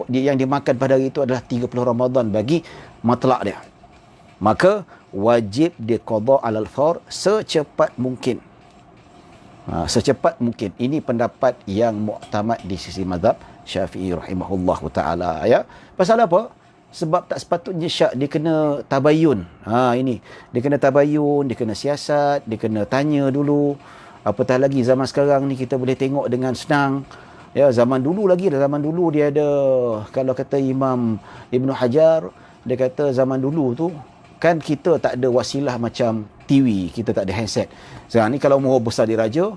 yang dimakan pada hari itu adalah 30 Ramadan bagi matlak dia, maka wajib diqada alal faur secepat mungkin. Secepat mungkin. Ini pendapat yang muktamad di sisi mazhab Syafi'i rahimahullah taala, ya. Pasal apa? Sebab tak sepatutnya syak dia kena tabayun. Ini dia kena tabayun, dia kena siasat, dia kena tanya dulu. Apatah lagi zaman sekarang ni kita boleh tengok dengan senang. Ya, zaman dulu dia ada, kalau kata Imam Ibn Hajar, dia kata zaman dulu tu kan kita tak ada wasilah macam TV, kita tak ada handset. Sekarang ni kalau mahu besar diraja,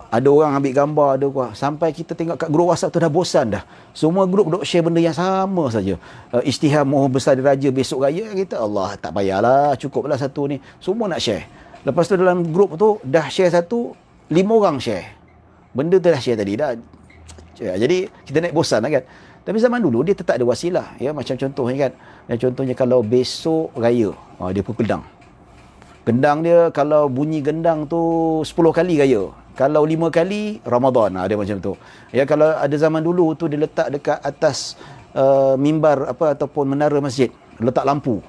ada orang ambil gambar, ada apa, sampai kita tengok kat grup WhatsApp tu dah bosan dah. Semua grup duk share benda yang sama saja. Isytihar mahu besar diraja besok raya, kita Allah tak payahlah, cukuplah satu ni. Semua nak share. Lepas tu dalam grup tu dah share satu, 5 orang share. Benda tu dah share tadi dah. Jadi kita naik bosan lah kan. Tapi zaman dulu dia tetap ada wasilah, ya, macam contohnya kan. Contohnya kalau besok raya, dia pun gendang. Gendang dia kalau bunyi gendang tu 10 kali raya. Kalau 5 kali Ramadan, dia macam tu. Ya, kalau ada zaman dulu tu dia letak dekat atas mimbar ataupun menara masjid, letak lampu.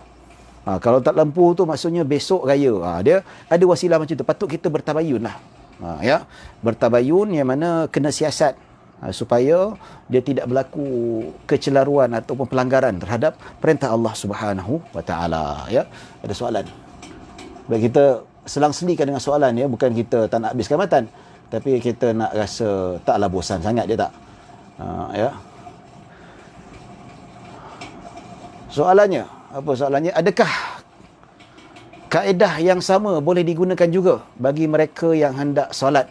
Kalau tak lampu tu maksudnya besok raya. Dia ada wasilah macam tu. Patut kita bertabayun lah. Ya, bertabayun yang mana kena siasat supaya dia tidak berlaku kecelaruan ataupun pelanggaran terhadap perintah Allah Subhanahu wa taala, ya. Ada soalan? Baik, kita selang-selikan dengan soalan, ya, bukan kita tak nak habiskan matan, tapi kita nak rasa taklah bosan sangat dia tak. Ya. Soalannya, apa soalannya? Adakah kaedah yang sama boleh digunakan juga bagi mereka yang hendak solat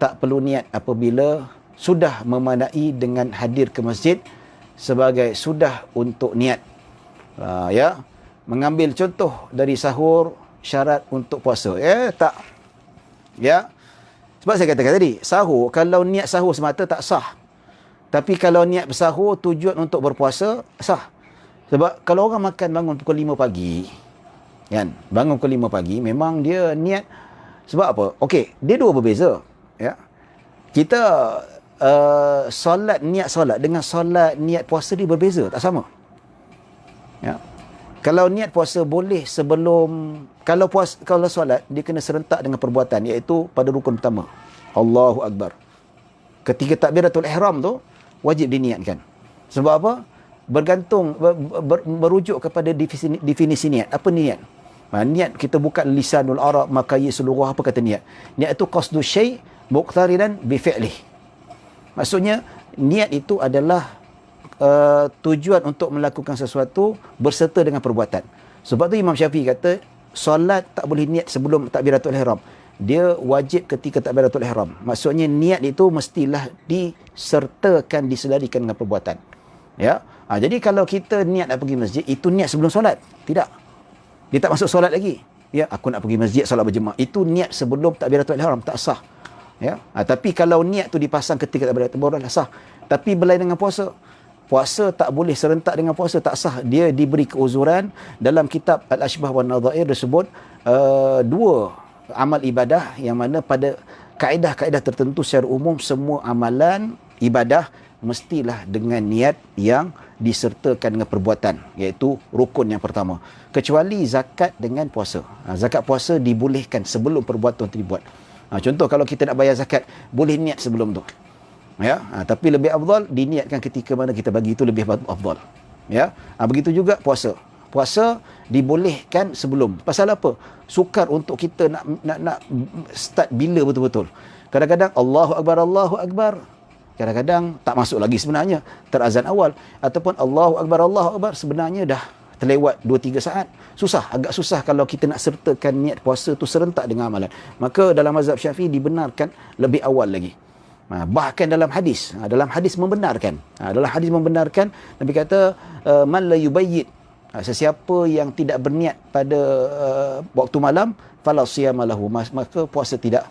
tak perlu niat apabila sudah memadai dengan hadir ke masjid sebagai sudah untuk niat? Ya, mengambil contoh dari sahur syarat untuk puasa. Tak. Ya. Sebab saya katakan tadi, sahur, kalau niat sahur semata tak sah. Tapi kalau niat bersahur tujuan untuk berpuasa, sah. Sebab kalau orang makan bangun pukul 5 pagi, kan? Bangun pukul 5 pagi, memang dia niat. Sebab apa? Okey, dia dua berbeza. Ya. Kita niat solat dengan solat niat puasa dia berbeza, tak sama. Ya. Kalau niat puasa boleh sebelum, kalau solat dia kena serentak dengan perbuatan, iaitu pada rukun pertama, Allahu Akbar. Ketika takbiratul ihram tu wajib diniatkan. Sebab apa? Bergantung merujuk kepada definisi niat. Apa niat? Niat kita bukan lisanul arab makayi seluruh. Apa kata niat? Niat itu qasdu syai' muqtarinan bi fi'lih. Maksudnya niat itu adalah tujuan untuk melakukan sesuatu berserta dengan perbuatan. Sebab tu Imam Syafi'i kata solat tak boleh niat sebelum takbiratul ihram. Dia wajib ketika takbiratul ihram. Maksudnya niat itu mestilah disertakan, disedarikan dengan perbuatan. Ya. Jadi kalau kita niat nak pergi masjid, itu niat sebelum solat. Tidak. Dia tak masuk solat lagi. Ya, aku nak pergi masjid solat berjemaah. Itu niat sebelum takbiratul ihram, tak sah. Ya. Tapi kalau niat tu dipasang ketika takbiratul ihram, barulah sah. Tapi berlainan dengan puasa. Puasa tak boleh serentak dengan puasa, tak sah. Dia diberi keuzuran. Dalam kitab Al-Ashbah wa Nadhair disebut dua amal ibadah yang mana pada kaedah-kaedah tertentu secara umum semua amalan ibadah mestilah dengan niat yang disertakan dengan perbuatan, iaitu rukun yang pertama. Kecuali zakat dengan puasa. Zakat puasa dibolehkan sebelum perbuatan itu dibuat. Contoh kalau kita nak bayar zakat, boleh niat sebelum tu. Ya, tapi lebih afdal diniatkan ketika mana kita bagi, itu lebih afdal. Ya, begitu juga puasa. Puasa dibolehkan sebelum. Pasal apa? Sukar untuk kita nak start bila betul-betul. Kadang-kadang Allahu Akbar. Kadang-kadang tak masuk lagi sebenarnya, terazan awal, ataupun Allahu Akbar sebenarnya dah terlewat 2-3 saat. Agak susah kalau kita nak sertakan niat puasa tu serentak dengan amalan. Maka dalam mazhab Syafi'i dibenarkan lebih awal lagi. Bahkan dalam hadis membenarkan. Dalam hadis membenarkan, Nabi kata man la yubayyit, sesiapa yang tidak berniat pada waktu malam, fala siyama lahu, maka puasa tidak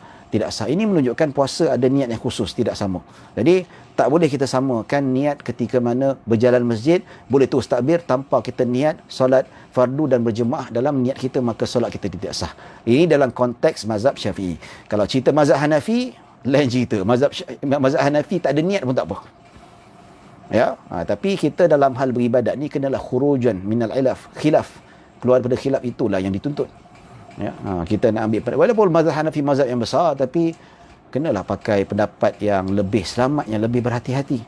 sah. Ini menunjukkan puasa ada niat yang khusus, tidak sama. Jadi tak boleh kita samakan niat ketika mana berjalan masjid, boleh terus takbir tanpa kita niat solat fardu dan berjemaah. Dalam niat kita maka solat kita tidak sah. Ini dalam konteks mazhab Syafi'i. Kalau cerita mazhab Hanafi, lain cerita. Mazhab Hanafi tak ada niat pun tak apa. Ya, tapi kita dalam hal beribadat ni kenalah khurujan minal khilaf. Keluar daripada khilaf itulah yang dituntut. Ya, kita nak ambil walaupun mazhab Hanafi mazhab yang besar, tapi kenalah pakai pendapat yang lebih selamat, yang lebih berhati-hati.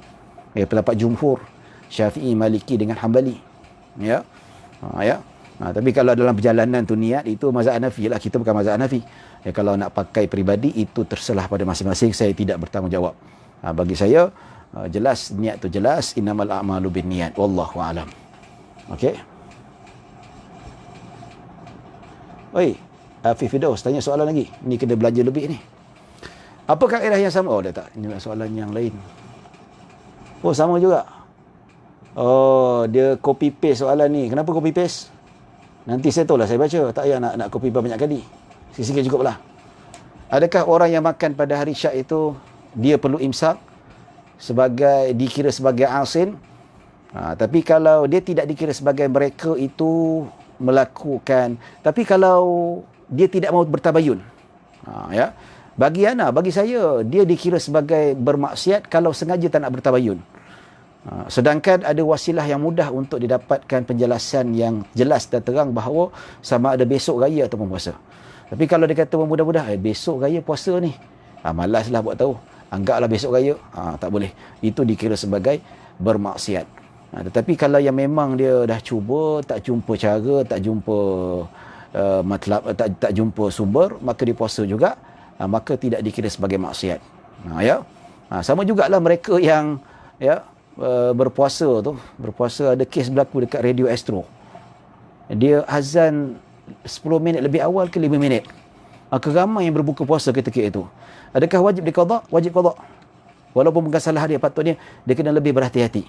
Ya, pendapat jumhur, Syafi'i, Maliki dengan Hambali. Ya. Tapi kalau dalam perjalanan tu niat, itu mazhab Hanafi lah, kita bukan mazhab Hanafi. Ya, kalau nak pakai peribadi, itu terserah pada masing-masing, saya tidak bertanggungjawab. Bagi saya jelas, niat tu jelas, innamal a'malu binniyat, wallahu a'lam. Okey. Oi, Afif Firdaus tanya soalan lagi. Ni kena belajar lebih ni. Apa kaedah yang sama? Oh, dah tak. Ini soalan yang lain. Oh, sama juga. Oh, dia copy paste soalan ni. Kenapa copy paste? Nanti saya tahu lah, saya baca. Tak payah nak copy banyak kali. Sikit-sikit cukup lah. Adakah orang yang makan pada hari Syak itu dia perlu imsak dikira sebagai asin? Tapi kalau dia tidak dikira sebagai mereka itu melakukan, tapi kalau dia tidak mau bertabayun, ya, bagi saya dia dikira sebagai bermaksiat kalau sengaja tak nak bertabayun. Sedangkan ada wasilah yang mudah untuk didapatkan penjelasan yang jelas dan terang bahawa sama ada besok raya ataupun puasa. Tapi kalau dia kata mudah-mudah, besok raya puasa ni, malaslah buat tahu, anggaplah besok raya, tak boleh. Itu dikira sebagai bermaksiat. Tetapi kalau yang memang dia dah cuba, tak jumpa cara, tak jumpa matlab, tak jumpa sumber, maka dia puasa juga, maka tidak dikira sebagai maksiat. Ya. Sama jugalah mereka yang berpuasa tu, ada kes berlaku dekat Radio Astro. Dia azan 10 minit lebih awal ke 5 minit. Maka ramai yang berbuka puasa ketika itu. Adakah wajib diqada? Wajib qada. Walaupun bukan salah dia, patutnya dia kena lebih berhati-hati.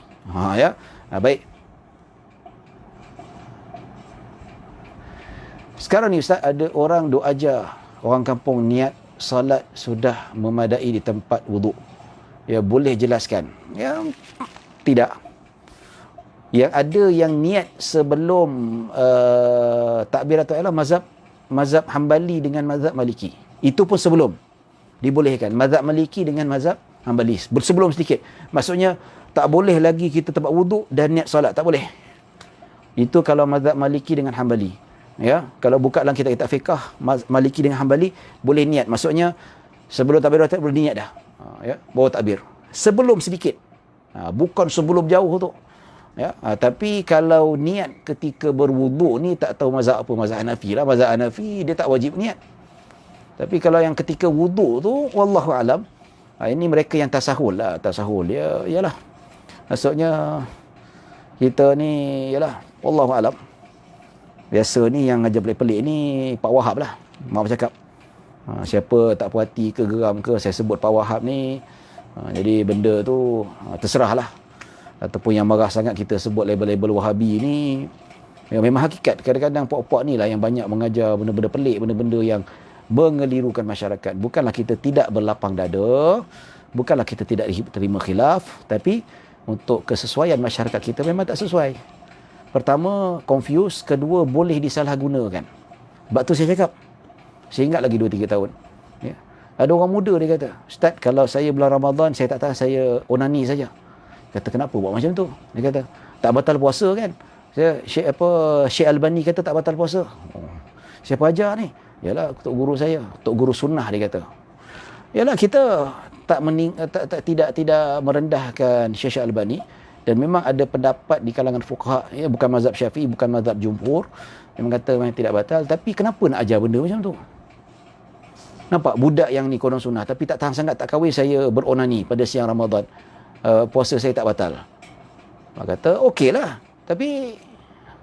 Baik. Sekarang ni Ustaz, ada orang duk ajar orang kampung niat salat sudah memadai di tempat wuduk. Ya, boleh jelaskan? Ya, tidak. Yang ada yang niat sebelum takbiratul ihram mazhab Hambali dengan mazhab Maliki. Itu pun sebelum dibolehkan. Mazhab Maliki dengan mazhab Hambali sebelum sedikit. Maksudnya tak boleh lagi kita tempat wuduk dan niat solat, tak boleh. Itu kalau mazhab Maliki dengan Hambali. Ya, kalau buka dalam kitab-kitab fiqh Maliki dengan Hambali boleh niat. Maksudnya sebelum takbiratul boleh niat dah. Ya, bawa takbir. Sebelum sedikit. Bukan sebelum jauh tu. Ya, tapi kalau niat ketika berwuduk ni tak tahu mazhab apa, mazhab Hanafi lah. Mazhab Hanafi dia tak wajib niat. Tapi kalau yang ketika wuduk tu, wallahu alam, ini mereka yang tasahul lah. Tasahul ya, yalah. Maksudnya kita ni yalah, wallahu alam. Biasa ni yang ajar pelik-pelik ni Pak Wahab lah. Maaf cakap. Siapa tak puas hati ke geram ke saya sebut Pak Wahab ni, jadi benda tu terserahlah. Ataupun yang marah sangat kita sebut label-label Wahabi ni, memang hakikat. Kadang-kadang puak-puak ni lah yang banyak mengajar benda-benda pelik, benda-benda yang mengelirukan masyarakat. Bukanlah kita tidak berlapang dada, bukanlah kita tidak terima khilaf, tapi untuk kesesuaian masyarakat kita memang tak sesuai. Pertama, confuse. Kedua, boleh disalahgunakan. Sebab tu saya cakap, saya ingat lagi 2-3 tahun. Ya. Ada orang muda dia kata, Ustaz, kalau saya bulan Ramadan, saya tak tahan, saya onani saja. Kata, kenapa buat macam tu? Dia kata, tak batal puasa kan? Syekh Albani kata tak batal puasa. Siapa ajar ni? Yalah, tok guru saya, tok guru sunnah, dia kata. Yalah, kita tidak merendahkan Syekh Albani, dan memang ada pendapat di kalangan fuqaha, ya, bukan mazhab Syafi'i, bukan mazhab jumhur, yang kata memang tidak batal. Tapi kenapa nak ajar benda macam tu? Nampak budak yang ni konon sunnah, tapi tak tahan sangat, tak kahwin, saya beronani pada siang Ramadan, puasa saya tak batal. Dia kata okeylah, tapi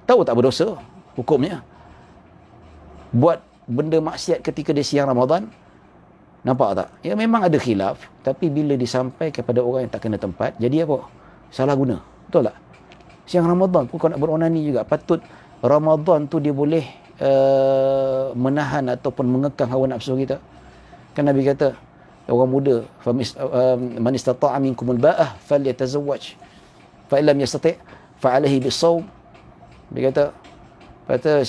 tahu tak berdosa hukumnya buat benda maksiat ketika dia siang Ramadan. Nampak tak? Ya, memang ada khilaf, tapi bila disampaikan kepada orang yang tak kena tempat, jadi apa? Salah guna. Betul tak? Siang Ramadan pun kau nak beronani juga. Patut Ramadan tu dia boleh menahan ataupun mengekang hawa nafsu kita. Kan Nabi kata, orang muda, man istata'a minkumul ba'ah falyatazawwaj fa illam yastati' fa alayhi bis-shaum. Dia kata,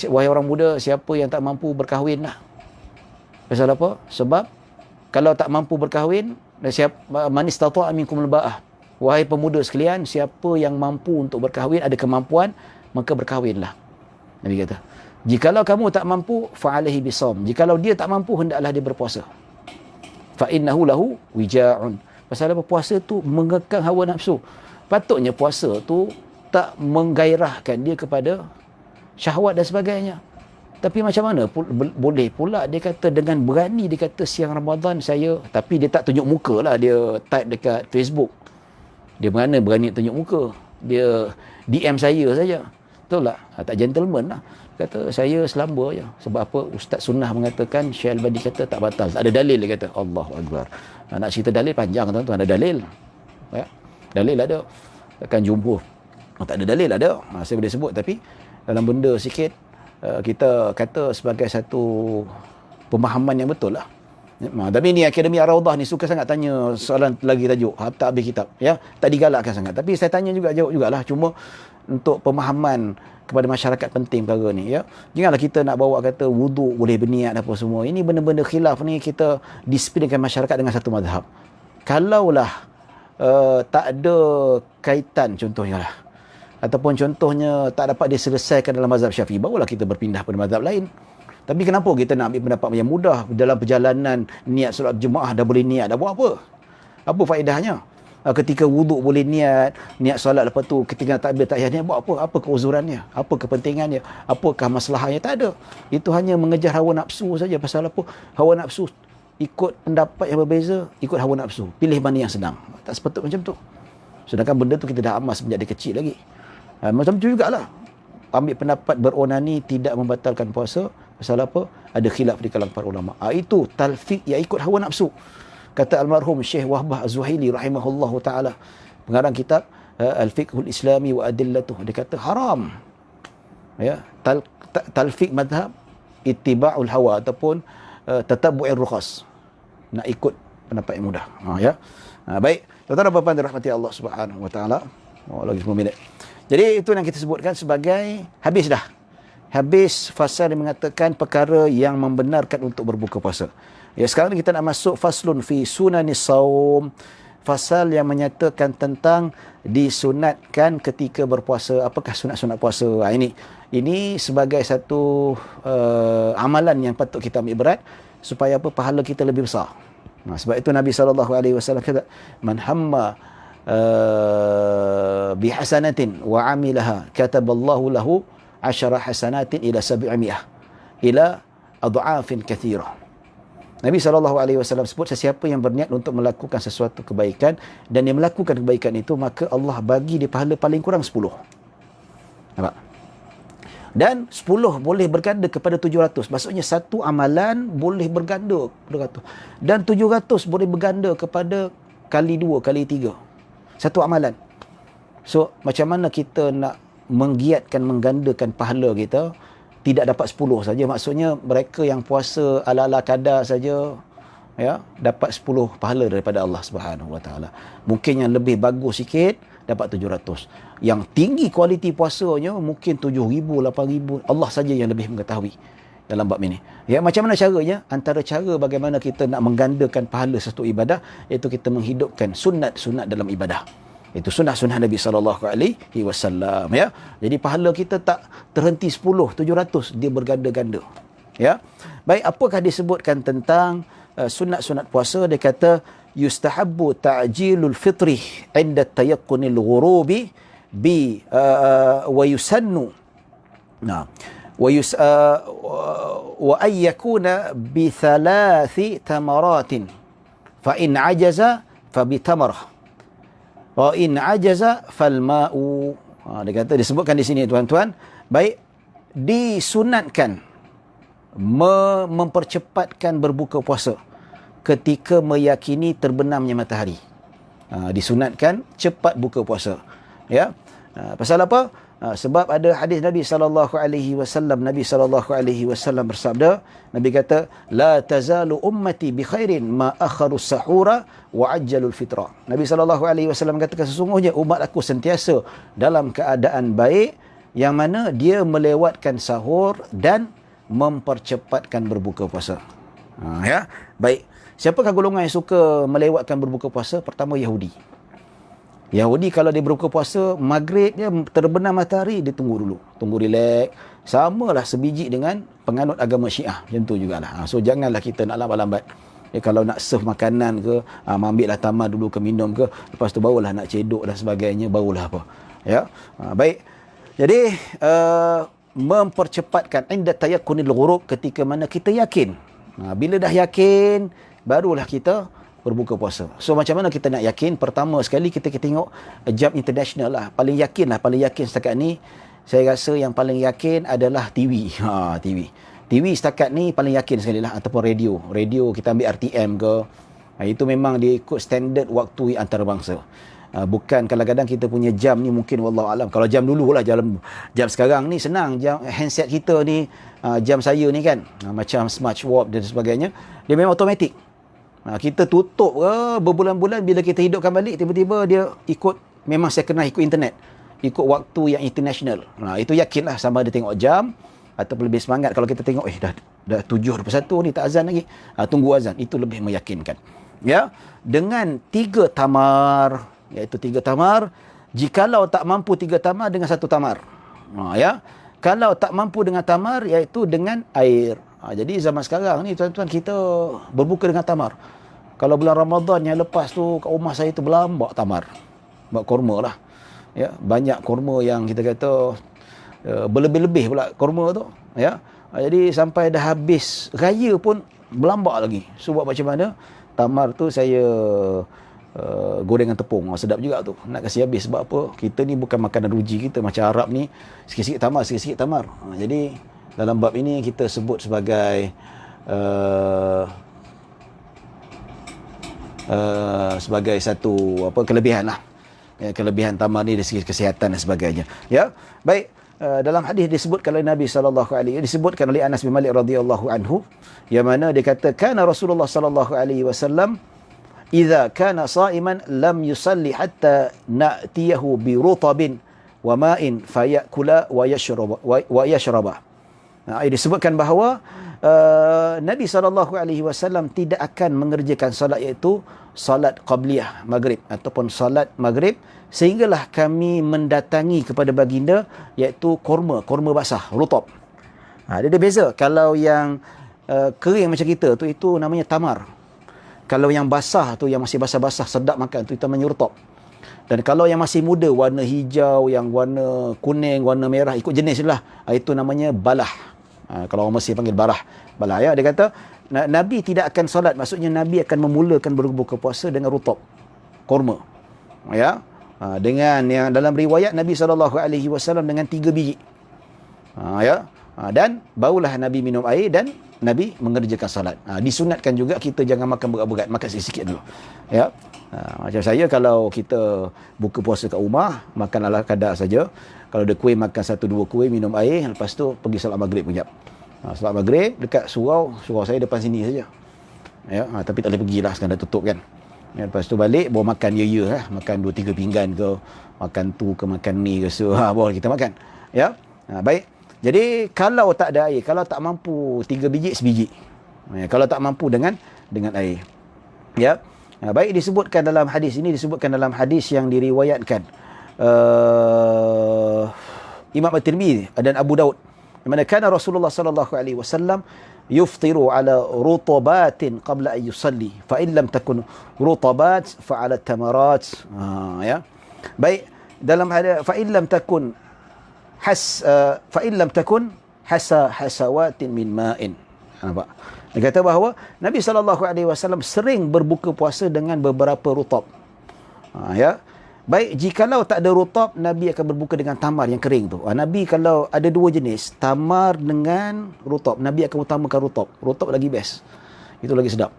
wahai orang muda, siapa yang tak mampu berkahwin lah. Pasal apa? Sebab Kalau tak mampu berkahwin, man istata'a minkum al-ba'ah. Wahai pemuda sekalian, siapa yang mampu untuk berkahwin, ada kemampuan, maka berkahwinlah. Nabi kata. Jikalau kamu tak mampu, fa'alaihi bisawm. Jikalau dia tak mampu, hendaklah dia berpuasa. Fa'innahu lahu wija'un. Pasal apa? Puasa tu mengekang hawa nafsu. Patutnya puasa tu tak menggairahkan dia kepada syahwat dan sebagainya. Tapi macam mana boleh pula dia kata dengan berani dia kata siang Ramadan saya, tapi dia tak tunjuk muka lah, dia type dekat Facebook. Dia mana berani tunjuk muka? Dia DM saya saja. Betul tak? Tak gentleman lah. Kata saya selamba je. Sebab apa? Ustaz Sunnah mengatakan, Syekh Al-Bani kata tak batal. Tak ada dalil, dia kata. Allahu Akbar. Nak cerita dalil panjang tuan-tuan. Ada dalil. Ya? Dalil ada. Takkan jumpa. Tak ada dalil ada. Saya boleh sebut, tapi dalam benda sikit kita kata sebagai satu pemahaman yang betul lah. Tapi ni Akademi Ar-Rawdah ni suka sangat tanya soalan lagi tajuk. Tak habis kitab. Ya? Tak digalakkan sangat. Tapi saya tanya juga, jawab jugalah. Cuma untuk pemahaman kepada masyarakat penting perkara ni. Ya? Janganlah kita nak bawa kata wuduk boleh berniat apa semua. Ini benda-benda khilaf ni kita disiplinkan masyarakat dengan satu mazhab. Kalaulah tak ada kaitan contohnya lah, ataupun contohnya tak dapat diselesaikan dalam mazhab Syafi'i, barulah kita berpindah pada mazhab lain. Tapi kenapa kita nak ambil pendapat yang mudah? Dalam perjalanan niat solat jemaah dah boleh niat, dah buat apa? Apa faedahnya? Ketika wuduk boleh niat solat, lepas tu ketika takbir tahiyat niat, buat apa? Apa keuzurannya? Apa kepentingannya? Apakah masalahnya? Tak ada. Itu hanya mengejar hawa nafsu saja. Pasal apa? Hawa nafsu ikut pendapat yang berbeza, ikut hawa nafsu. Pilih mana yang senang. Tak sepatutnya macam tu. Sedangkan benda tu kita dah amal sejak dia kecil lagi. Macam tu jugalah. Ambil pendapat beronani tidak membatalkan puasa. Pasal apa? Ada khilaf di kalangan para ulama. Itu talfiq yang ikut hawa nafsu. Kata almarhum Syekh Wahbah Az-Zuhaili rahimahullahu ta'ala, pengarang kitab Al-Fiqhul Islami wa Adillatuh, dia kata haram. Ya, talfiq madhab, ittiba'ul hawa ataupun tatabbu'ir rukhas. Nak ikut pendapat yang mudah. Ya. Baik. Tuan-tuan dan puan-puan dirahmati Allah Subhanahu wa taala. Lagi 10 minit. Jadi itu yang kita sebutkan sebagai habis dah. Habis fasal yang mengatakan perkara yang membenarkan untuk berbuka puasa. Ya, sekarang kita nak masuk faslun fi sunanis saum. Fasal yang menyatakan tentang disunatkan ketika berpuasa. Apakah sunat-sunat puasa? Ini sebagai satu amalan yang patut kita ambil berat supaya apa? Pahala kita lebih besar. Sebab itu Nabi SAW kata, man hamma bihasanatin wa amilaha kataballahu lahu 10 hasanatin ila 700 ila adha'afin kathirah. Nabi SAW sebut, sesiapa yang berniat untuk melakukan sesuatu kebaikan dan dia melakukan kebaikan itu, maka Allah bagi dia pahala paling kurang 10. Nampak? Dan 10 boleh berganda kepada 700. Maksudnya satu amalan boleh berganda 700. Dan 700 boleh berganda kepada kali 2, kali 3. Satu amalan. So, macam mana kita nak menggiatkan, menggandakan pahala kita? Tidak dapat 10 saja. Maksudnya mereka yang puasa ala-ala kadar saja, ya, dapat 10 pahala daripada Allah Subhanahu Wa Taala. Mungkin yang lebih bagus sikit dapat 700. Yang tinggi kualiti puasanya mungkin 7,000, 8,000. Allah saja yang lebih mengetahui dalam bab ini. Ya, macam mana caranya? Antara cara bagaimana kita nak menggandakan pahala satu ibadah, iaitu kita menghidupkan sunat-sunat dalam ibadah. Itu sunnah-sunnah Nabi SAW. Ya. Jadi pahala kita tak terhenti 10, 700. Dia berganda-ganda. Ya. Baik, apakah disebutkan tentang sunat-sunat puasa? Dia kata, yustahabbu ta'jilul fitri inda tayaqqunil ghurubi bi wa yusannu. Nah. Wa ay yakuna bi 3 tamaratin. Fa in ajaza fa bi tamarah. Wa in ajaza fal ma'u. Dia kata, disebutkan di sini tuan-tuan, baik disunatkan mempercepatkan berbuka puasa ketika meyakini terbenamnya matahari. Disunatkan cepat buka puasa. Ya. Pasal apa? Sebab ada hadis Nabi SAW. Nabi SAW bersabda, Nabi kata, la tazalu ummati bi khairin ma akharu sahura wa ajjalul fitra. Nabi SAW katakan, sesungguhnya umat aku sentiasa dalam keadaan baik, yang mana dia melewatkan sahur dan mempercepatkan berbuka puasa. Ya, baik. Siapakah golongan yang suka melewatkan berbuka puasa? Pertama, Yahudi. Yahudi kalau dia berbuka puasa, maghrib dia terbenam matahari, dia tunggu dulu. Tunggu relax. Samalah sebiji dengan penganut agama Syiah. Macam tu jugalah. So janganlah kita nak lambat-lambat. Kalau nak serve makanan ke, ambil lah tamar dulu ke, minum ke, lepas tu barulah nak cedok dan sebagainya, barulah apa. Ya. Baik. Jadi mempercepatkan inda tayakkunil ghurub, ketika mana kita yakin. Bila dah yakin, barulah kita berbuka puasa. So macam mana kita nak yakin? Pertama sekali kita tengok jam international lah. Paling yakin setakat ni, saya rasa yang paling yakin adalah TV. TV setakat ni paling yakin sekali lah. Ataupun radio kita ambil RTM ke, itu memang dia ikut standard waktu antarabangsa. Bukan kadang-kadang kita punya jam ni mungkin wallahu alam. Kalau jam dulu lah, jam sekarang ni senang. Jam handset kita ni, jam saya ni kan, macam smartwatch dan sebagainya, dia memang automatik. Kita tutup berbulan-bulan, bila kita hidupkan balik, tiba-tiba dia ikut, memang saya kena ikut internet, ikut waktu yang international. Itu yakinlah, sama ada tengok jam ataupun lebih semangat kalau kita tengok dah 7:21 ni, tak azan lagi, tunggu azan. Itu lebih meyakinkan. Ya, dengan 3 tamar, iaitu 3 tamar. Jikalau tak mampu 3 tamar, dengan 1 tamar. Ya, kalau tak mampu dengan tamar, iaitu dengan air. Jadi zaman sekarang ni tuan-tuan, kita berbuka dengan tamar. Kalau bulan Ramadan yang lepas tu, kat rumah saya tu berlambak tamar, buat korma lah. Ya, banyak korma yang kita kata berlebih-lebih pula korma tu. Ya, jadi sampai dah habis raya pun berlambak lagi. So buat macam mana? Tamar tu saya gorengan tepung, sedap juga tu. Nak kasi habis, sebab apa? Kita ni bukan makanan ruji kita macam Arab ni, sikit-sikit tamar. Jadi dalam bab ini kita sebut sebagai sebagai satu kelebihan lah. Kelebihan tamar ni dari segi kesihatan dan sebagainya. Ya, baik. Dalam hadis disebutkan oleh Nabi sallallahu alaihi, disebutkan oleh Anas bin Malik radhiyallahu anhu, yang mana dia kata, kana Rasulullah sallallahu alaihi wasallam idza kana sha'iman lam yusalli hatta na'tiyahu bi rutabin wa ma'in fayakula wa yashraba. Disebutkan bahawa Nabi SAW tidak akan mengerjakan salat, iaitu salat qabliyah maghrib ataupun salat maghrib, sehinggalah kami mendatangi kepada baginda, iaitu korma basah, rutab. Dia ada beza. Kalau yang kering macam kita tu, itu namanya tamar. Kalau yang basah tu, yang masih basah-basah sedap makan tu, itu namanya rutab. Dan kalau yang masih muda, warna hijau, yang warna kuning, warna merah, ikut jenis lah, itu namanya balah. Kalau orang Mesir panggil balah. Ya, dia kata Nabi tidak akan solat, maksudnya Nabi akan memulakan berbuka puasa dengan rutab, korma. Ya, dengan yang dalam riwayat Nabi SAW dengan 3 biji. Ya, dan barulah Nabi minum air dan Nabi mengerjakan salat. Disunatkan juga kita jangan makan berat-berat, makan sikit-sikit dulu. Ya. Macam saya, kalau kita buka puasa kat rumah, makan ala kadar saja. Kalau ada kuih, makan 1-2 kuih, minum air, lepas tu pergi salat maghrib kejap. Salat maghrib dekat surau saya depan sini saja. Ya, tapi tak boleh pergilah, sekarang dah tutup kan. Ya, lepas tu balik baru makan lah, makan 2-3 pinggan ke, makan tu ke, makan ni ke, so baru kita makan. Ya. Baik. Jadi kalau tak ada air, kalau tak mampu 3 biji, sebiji. Ya, kalau tak mampu dengan air. Ya. Baik, disebutkan dalam hadis ini, disebutkan dalam hadis yang diriwayatkan Imam At-Tirmidzi dan Abu Daud, di mana kana Rasulullah sallallahu alaihi wasallam yuftiru ala rutabatin qabla an yusalli, fa in lam takun rutabat fa ala tamarat. Ya. Baik, dalam hadis fa in lam takun hasawatin min ma'in. Nampak? Dia kata bahawa Nabi SAW sering berbuka puasa dengan beberapa rutab. Ya. Baik, jikalau tak ada rutab, Nabi akan berbuka dengan tamar yang kering tu. Nabi kalau ada 2 jenis, tamar dengan rutab, Nabi akan utamakan rutab. Rutab lagi best. Itu lagi sedap.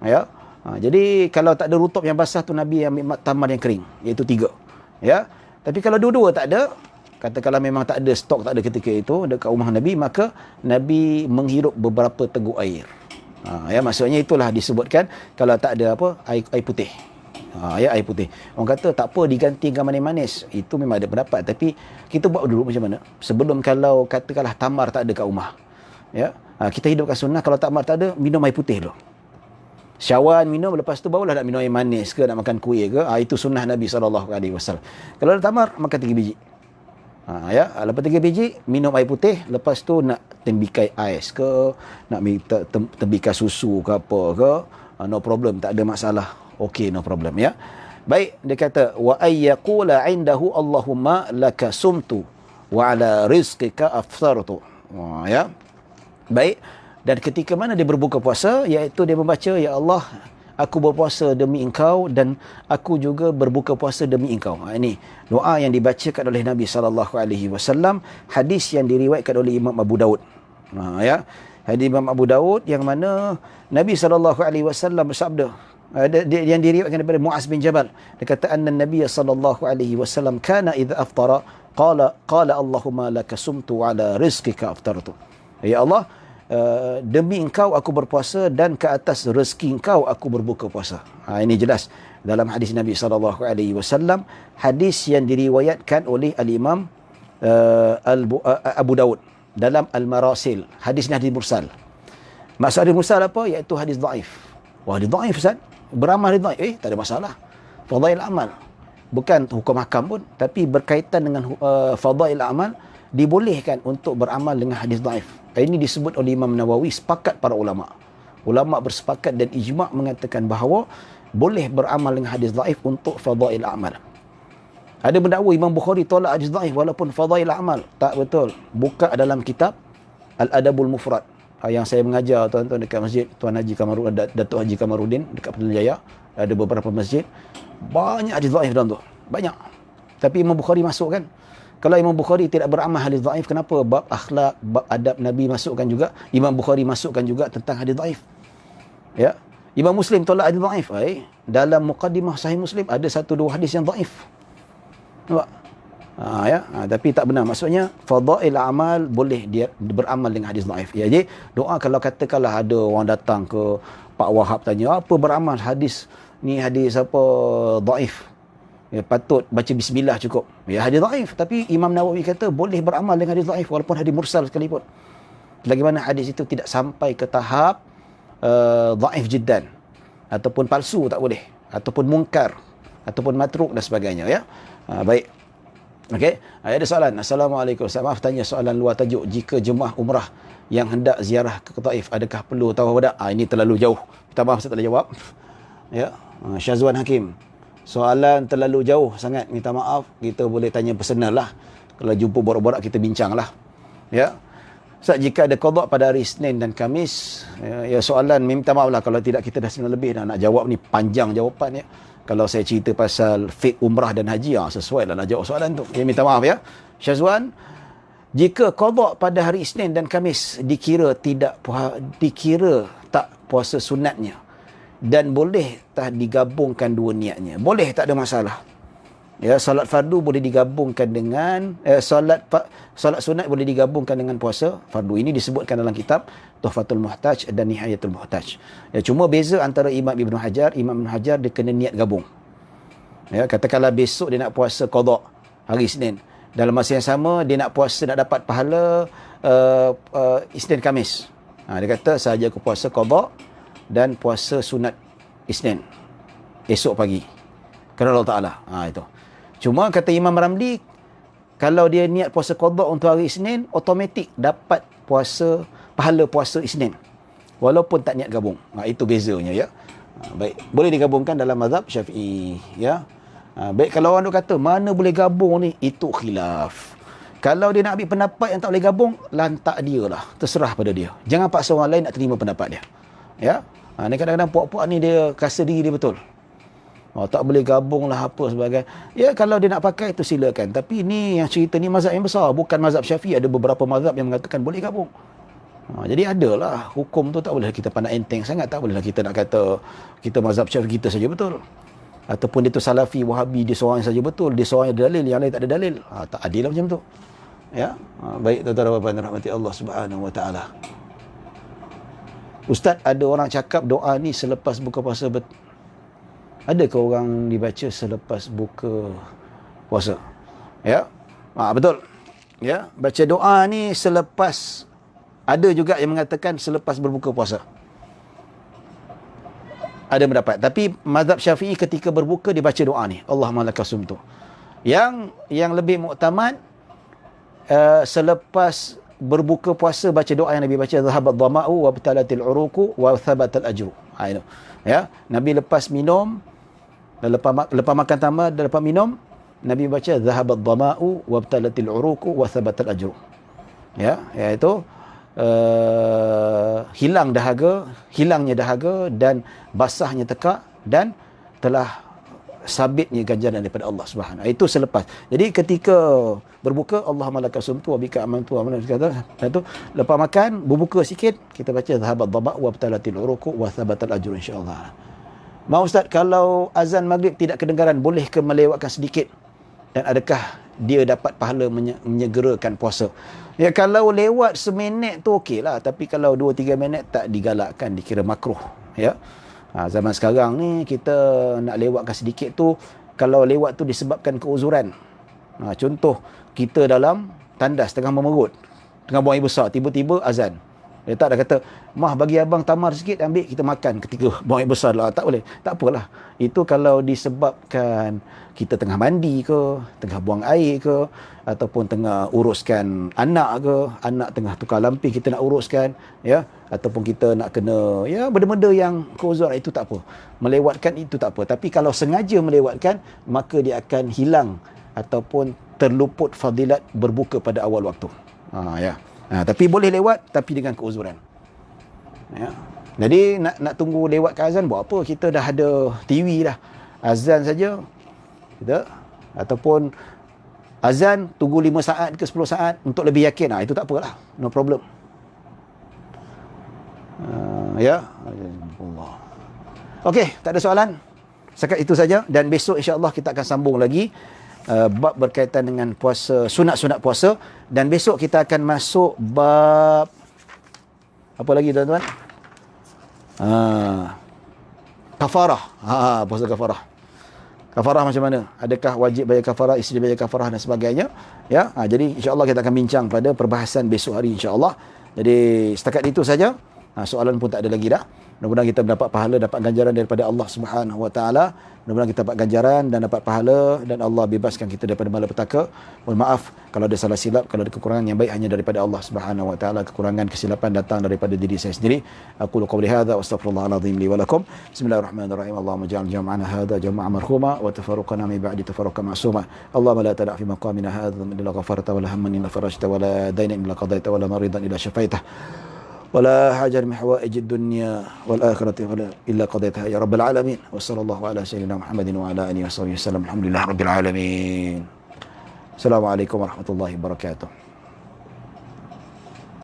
Ya. Jadi kalau tak ada rutab yang basah tu, Nabi ambil tamar yang kering, iaitu 3. Ya. Tapi kalau dua-dua tak ada, katakanlah memang tak ada stok, tak ada ketika itu dekat rumah Nabi, maka Nabi menghirup beberapa teguk air. Ya, maksudnya itulah disebutkan kalau tak ada air putih. Ya, air putih. Orang kata tak apa, diganti dengan manis-manis. Itu memang ada pendapat, tapi kita buat dulu macam mana? Sebelum, kalau katakanlah tamar tak ada kat rumah. Ya. Kita hidupkan sunnah, kalau tamar tak ada, minum air putih dulu. Syawan minum, lepas tu barulah nak minum air manis ke, nak makan kuih ke. Itu sunnah Nabi SAW. Kalau ada tamar, makan 3 biji. Ya, lepas 3 biji, minum air putih. Lepas tu nak tembikai ais ke, nak minta tembikai susu ke apa ke. No problem, tak ada masalah. Okey, no problem ya. Baik, dia kata wa ayyaqula indahu Allahumma laka sumtu wa ala rizqika aftartu. Ya. Baik. Dan ketika mana dia berbuka puasa, iaitu dia membaca, ya Allah, aku berpuasa demi engkau dan aku juga berbuka puasa demi engkau. Ini doa yang dibacakan oleh Nabi SAW, hadis yang diriwayatkan oleh Imam Abu Daud. Ya. Hadis Imam Abu Daud yang mana Nabi SAW bersabda, yang diriwayatkan daripada Muaz bin Jabal. Dia kata anna Nabi SAW kana idza aftara qala Allahumma laka sumtu ala rizqika aftartu. Ya Allah, demi engkau aku berpuasa dan ke atas rezeki engkau aku berbuka puasa. Ini jelas dalam hadis Nabi SAW, hadis yang diriwayatkan oleh Al-Imam Abu Daud dalam Al-Marasil. Hadis ni hadis mursal. Maksud hadis mursal apa? Iaitu hadis dhaif. Wah, hadis dhaif Ustaz. Beramal hadis dhaif. Tak ada masalah. Fadail amal. Bukan hukum hakam pun, tapi berkaitan dengan fadail amal, dibolehkan untuk beramal dengan hadis dhaif. Ini disebut oleh Imam Nawawi, sepakat para ulama. Ulama bersepakat dan ijma' mengatakan bahawa boleh beramal dengan hadis dhaif untuk fadail amal. Ada mendakwa Imam Bukhari tolak hadis dhaif walaupun fadail amal. Tak betul. Buka dalam kitab Al-Adabul Mufrad yang saya mengajar tuan-tuan dekat masjid Tuan Haji Kamarudin, Datuk Haji Kamarudin dekat Putrajaya. Ada beberapa masjid, banyak hadis dhaif dalam tu. Banyak. Tapi Imam Bukhari masuk kan. Kalau Imam Bukhari tidak beramal hadis dhaif, kenapa bab akhlak, bab adab Nabi masukkan juga, Imam Bukhari masukkan juga tentang hadis dhaif. Ya. Imam Muslim tolak hadis dhaif. Dalam muqaddimah Sahih Muslim ada 1-2 hadis yang dhaif. Nampak? Tapi tak benar. Maksudnya fadail amal boleh dia beramal dengan hadis dhaif. Ya, jadi doa kalau katakanlah ada orang datang ke Pak Wahab tanya, apa beramal hadis ni, hadis apa dhaif? Ya, patut baca bismillah cukup. Ya, hadis dhaif, tapi Imam Nawawi kata boleh beramal dengan hadis dhaif walaupun hadis mursal sekalipun. Bagaimana hadis itu tidak sampai ke tahap dhaif jiddan, ataupun palsu tak boleh, ataupun mungkar, ataupun matruk dan sebagainya ya. Baik. Okey, ada soalan. Assalamualaikum. Saya maaf tanya soalan luar tajuk. Jika jemaah umrah yang hendak ziarah ke Taif, adakah perlu tawaf wada? Ini terlalu jauh. Minta maaf saya tak boleh jawab. Ya. Syazwan Hakim. Soalan terlalu jauh sangat, minta maaf. Kita boleh tanya personal lah. Kalau jumpa borak-borak kita bincang lah. Ya. Ustaz, jika ada qada pada hari Isnin dan Khamis, ya soalan minta maaf lah kalau tidak kita dah 9 lebih dah nak jawab ni, panjang jawapan ya. Kalau saya cerita pasal fiqh umrah dan haji, sesuai lah nak jawab soalan tu. Ya, minta maaf ya. Syazwan, jika qada pada hari Isnin dan Khamis dikira tak puasa sunatnya, dan boleh tak digabungkan dua niatnya, boleh, tak ada masalah. Ya, solat fardu boleh digabungkan dengan solat sunat boleh digabungkan dengan puasa fardu. Ini disebutkan dalam kitab Tuhfatul Muhtaj dan Nihayatul Muhtaj. Ya, cuma beza antara Imam Ibn Hajar dia kena niat gabung. Ya, katakanlah besok dia nak puasa qada hari Isnin, dalam masa yang sama dia nak puasa, nak dapat pahala Isnin Khamis. Dia kata sahaja aku puasa qada dan puasa sunat Isnin esok pagi kerana Allah Ta'ala. Itu. Cuma kata Imam Ramli, kalau dia niat puasa qada untuk hari Isnin, automatik dapat pahala puasa Isnin walaupun tak niat gabung. Itu bezanya ya. Baik, boleh digabungkan dalam mazhab Syafi'i ya. Baik, kalau orang kata mana boleh gabung ni, itu khilaf. Kalau dia nak ambil pendapat yang tak boleh gabung, lantak dia lah, terserah pada dia. Jangan paksa orang lain nak terima pendapat dia. Ya. Ni kadang-kadang puak-puak ni dia rasa diri dia betul. Tak boleh gabung lah apa sebagainya. Ya, kalau dia nak pakai itu silakan. Tapi ni yang cerita ni mazhab yang besar, bukan mazhab Syafi'i. Ada beberapa mazhab yang mengatakan boleh gabung. Jadi adalah hukum tu tak boleh kita pandang enteng sangat. Tak bolehlah kita nak kata kita mazhab Syafi'i kita saja betul. Ataupun dia tu Salafi, Wahabi, dia seorang saja betul. Dia seorang ada dalil, yang lain tak ada dalil. Tak adil lah macam tu. Ya. Baik, tuan-tuan dan puan-puan rahmati Allah Subhanahu wa taala. Ustaz, ada orang cakap doa ni selepas buka puasa adakah orang dibaca selepas buka puasa? Ya. Betul. Ya, baca doa ni selepas, ada juga yang mengatakan selepas berbuka puasa. ada mendapat. Tapi mazhab Syafi'i ketika berbuka dia baca doa ni, Allahumma lakal sumtu. Yang lebih muktamad selepas berbuka puasa baca doa yang Nabi baca, zahabat dhama'u wa btalatil uruqu wa thabatal ajru. Itu. Ya, Nabi lepas minum dan lepas makan tambah dan lepas minum, Nabi baca zahabat dhama'u wa btalatil uruqu wa thabatal ajru. Ya, iaitu hilangnya dahaga dan basahnya tekak dan telah sabitnya ganjaran daripada Allah Subhanahu. Itu selepas. Jadi ketika berbuka, Allahumma lakal sumtu wa bika amantu wa itu lepas makan berbuka sikit kita baca zahabat dhama wa btalatil uruqu wa thabatal ajru insya-Allah. Mau Ustaz, kalau azan maghrib tidak kedengaran, boleh ke melewatkan sedikit? Dan adakah dia dapat pahala menyegerakan puasa? Ya, kalau lewat seminit tu okeylah, tapi kalau 2-3 minit tak digalakkan, dikira makruh. Ya. Zaman sekarang ni kita nak lewatkan sedikit tu, kalau lewat tu disebabkan keuzuran. Contoh, kita dalam tandas tengah memerut, tengah buang air besar, tiba-tiba azan. Dia tak dah kata, mah bagi abang tamar sikit, ambil kita makan ketika buang air besar lah. Tak boleh. Tak apalah. Itu kalau disebabkan kita tengah mandi ke, tengah buang air ke, ataupun tengah uruskan anak ke, anak tengah tukar lampu kita nak uruskan, ya, ataupun kita nak kena, ya, benda-benda yang keuzuran, itu tak apa. Melewatkan itu tak apa. Tapi kalau sengaja melewatkan, maka dia akan hilang ataupun terluput fadilat berbuka pada awal waktu. Ya. Tapi boleh lewat, tapi dengan keuzuran. Ya. Jadi nak tunggu lewat ke azan buat apa? Kita dah ada TV dah. Azan saja kita, ataupun azan tunggu 5 saat ke 10 saat untuk lebih yakin. Itu tak apalah. No problem. Ya. Allah. Okey, tak ada soalan. Sekat itu saja, dan besok insya-Allah kita akan sambung lagi bab berkaitan dengan puasa, sunat-sunat puasa, dan besok kita akan masuk bab apa lagi tuan-tuan? Kafarah. Puasa kafarah. Kafarah macam mana? Adakah wajib bayar kafarah, isteri bayar kafarah dan sebagainya? Ya, jadi insya-Allah kita akan bincang pada perbahasan besok hari insya-Allah. Jadi setakat itu saja. Soalan pun tak ada lagi dah. Mudah-mudahan kita mendapat pahala, dapat ganjaran daripada Allah Subhanahu Wa Taala. Mudah-mudahan kita dapat ganjaran dan dapat pahala, dan Allah bebaskan kita daripada malapetaka. Mohon maaf kalau ada salah silap, kalau ada kekurangan, yang baik hanya daripada Allah Subhanahu Wa Taala. Kekurangan, kesilapan datang daripada diri saya sendiri. Aku qouli hadza wa astaghfirullahal azim li wa lakum. Bismillahirrahmanirrahim. Allahumma ij'al jam'ana hadza jam'an marhuma wa tafarruqana min ba'di tafarruqan ma'suma. Allahumma la tada' fi maqamina hadza illa ghafarta wa la hamman illa farajta wa la dayna illa qadaita wa la maridan illa shafaita. ولا حاجة من حوائج الدنيا والآخرة إلا قضيتها يا رب العالمين. وصلى الله على سيدنا محمد وعلى آله وصحبه وسلم. الحمد لله رب العالمين. السلام عليكم ورحمة الله وبركاته.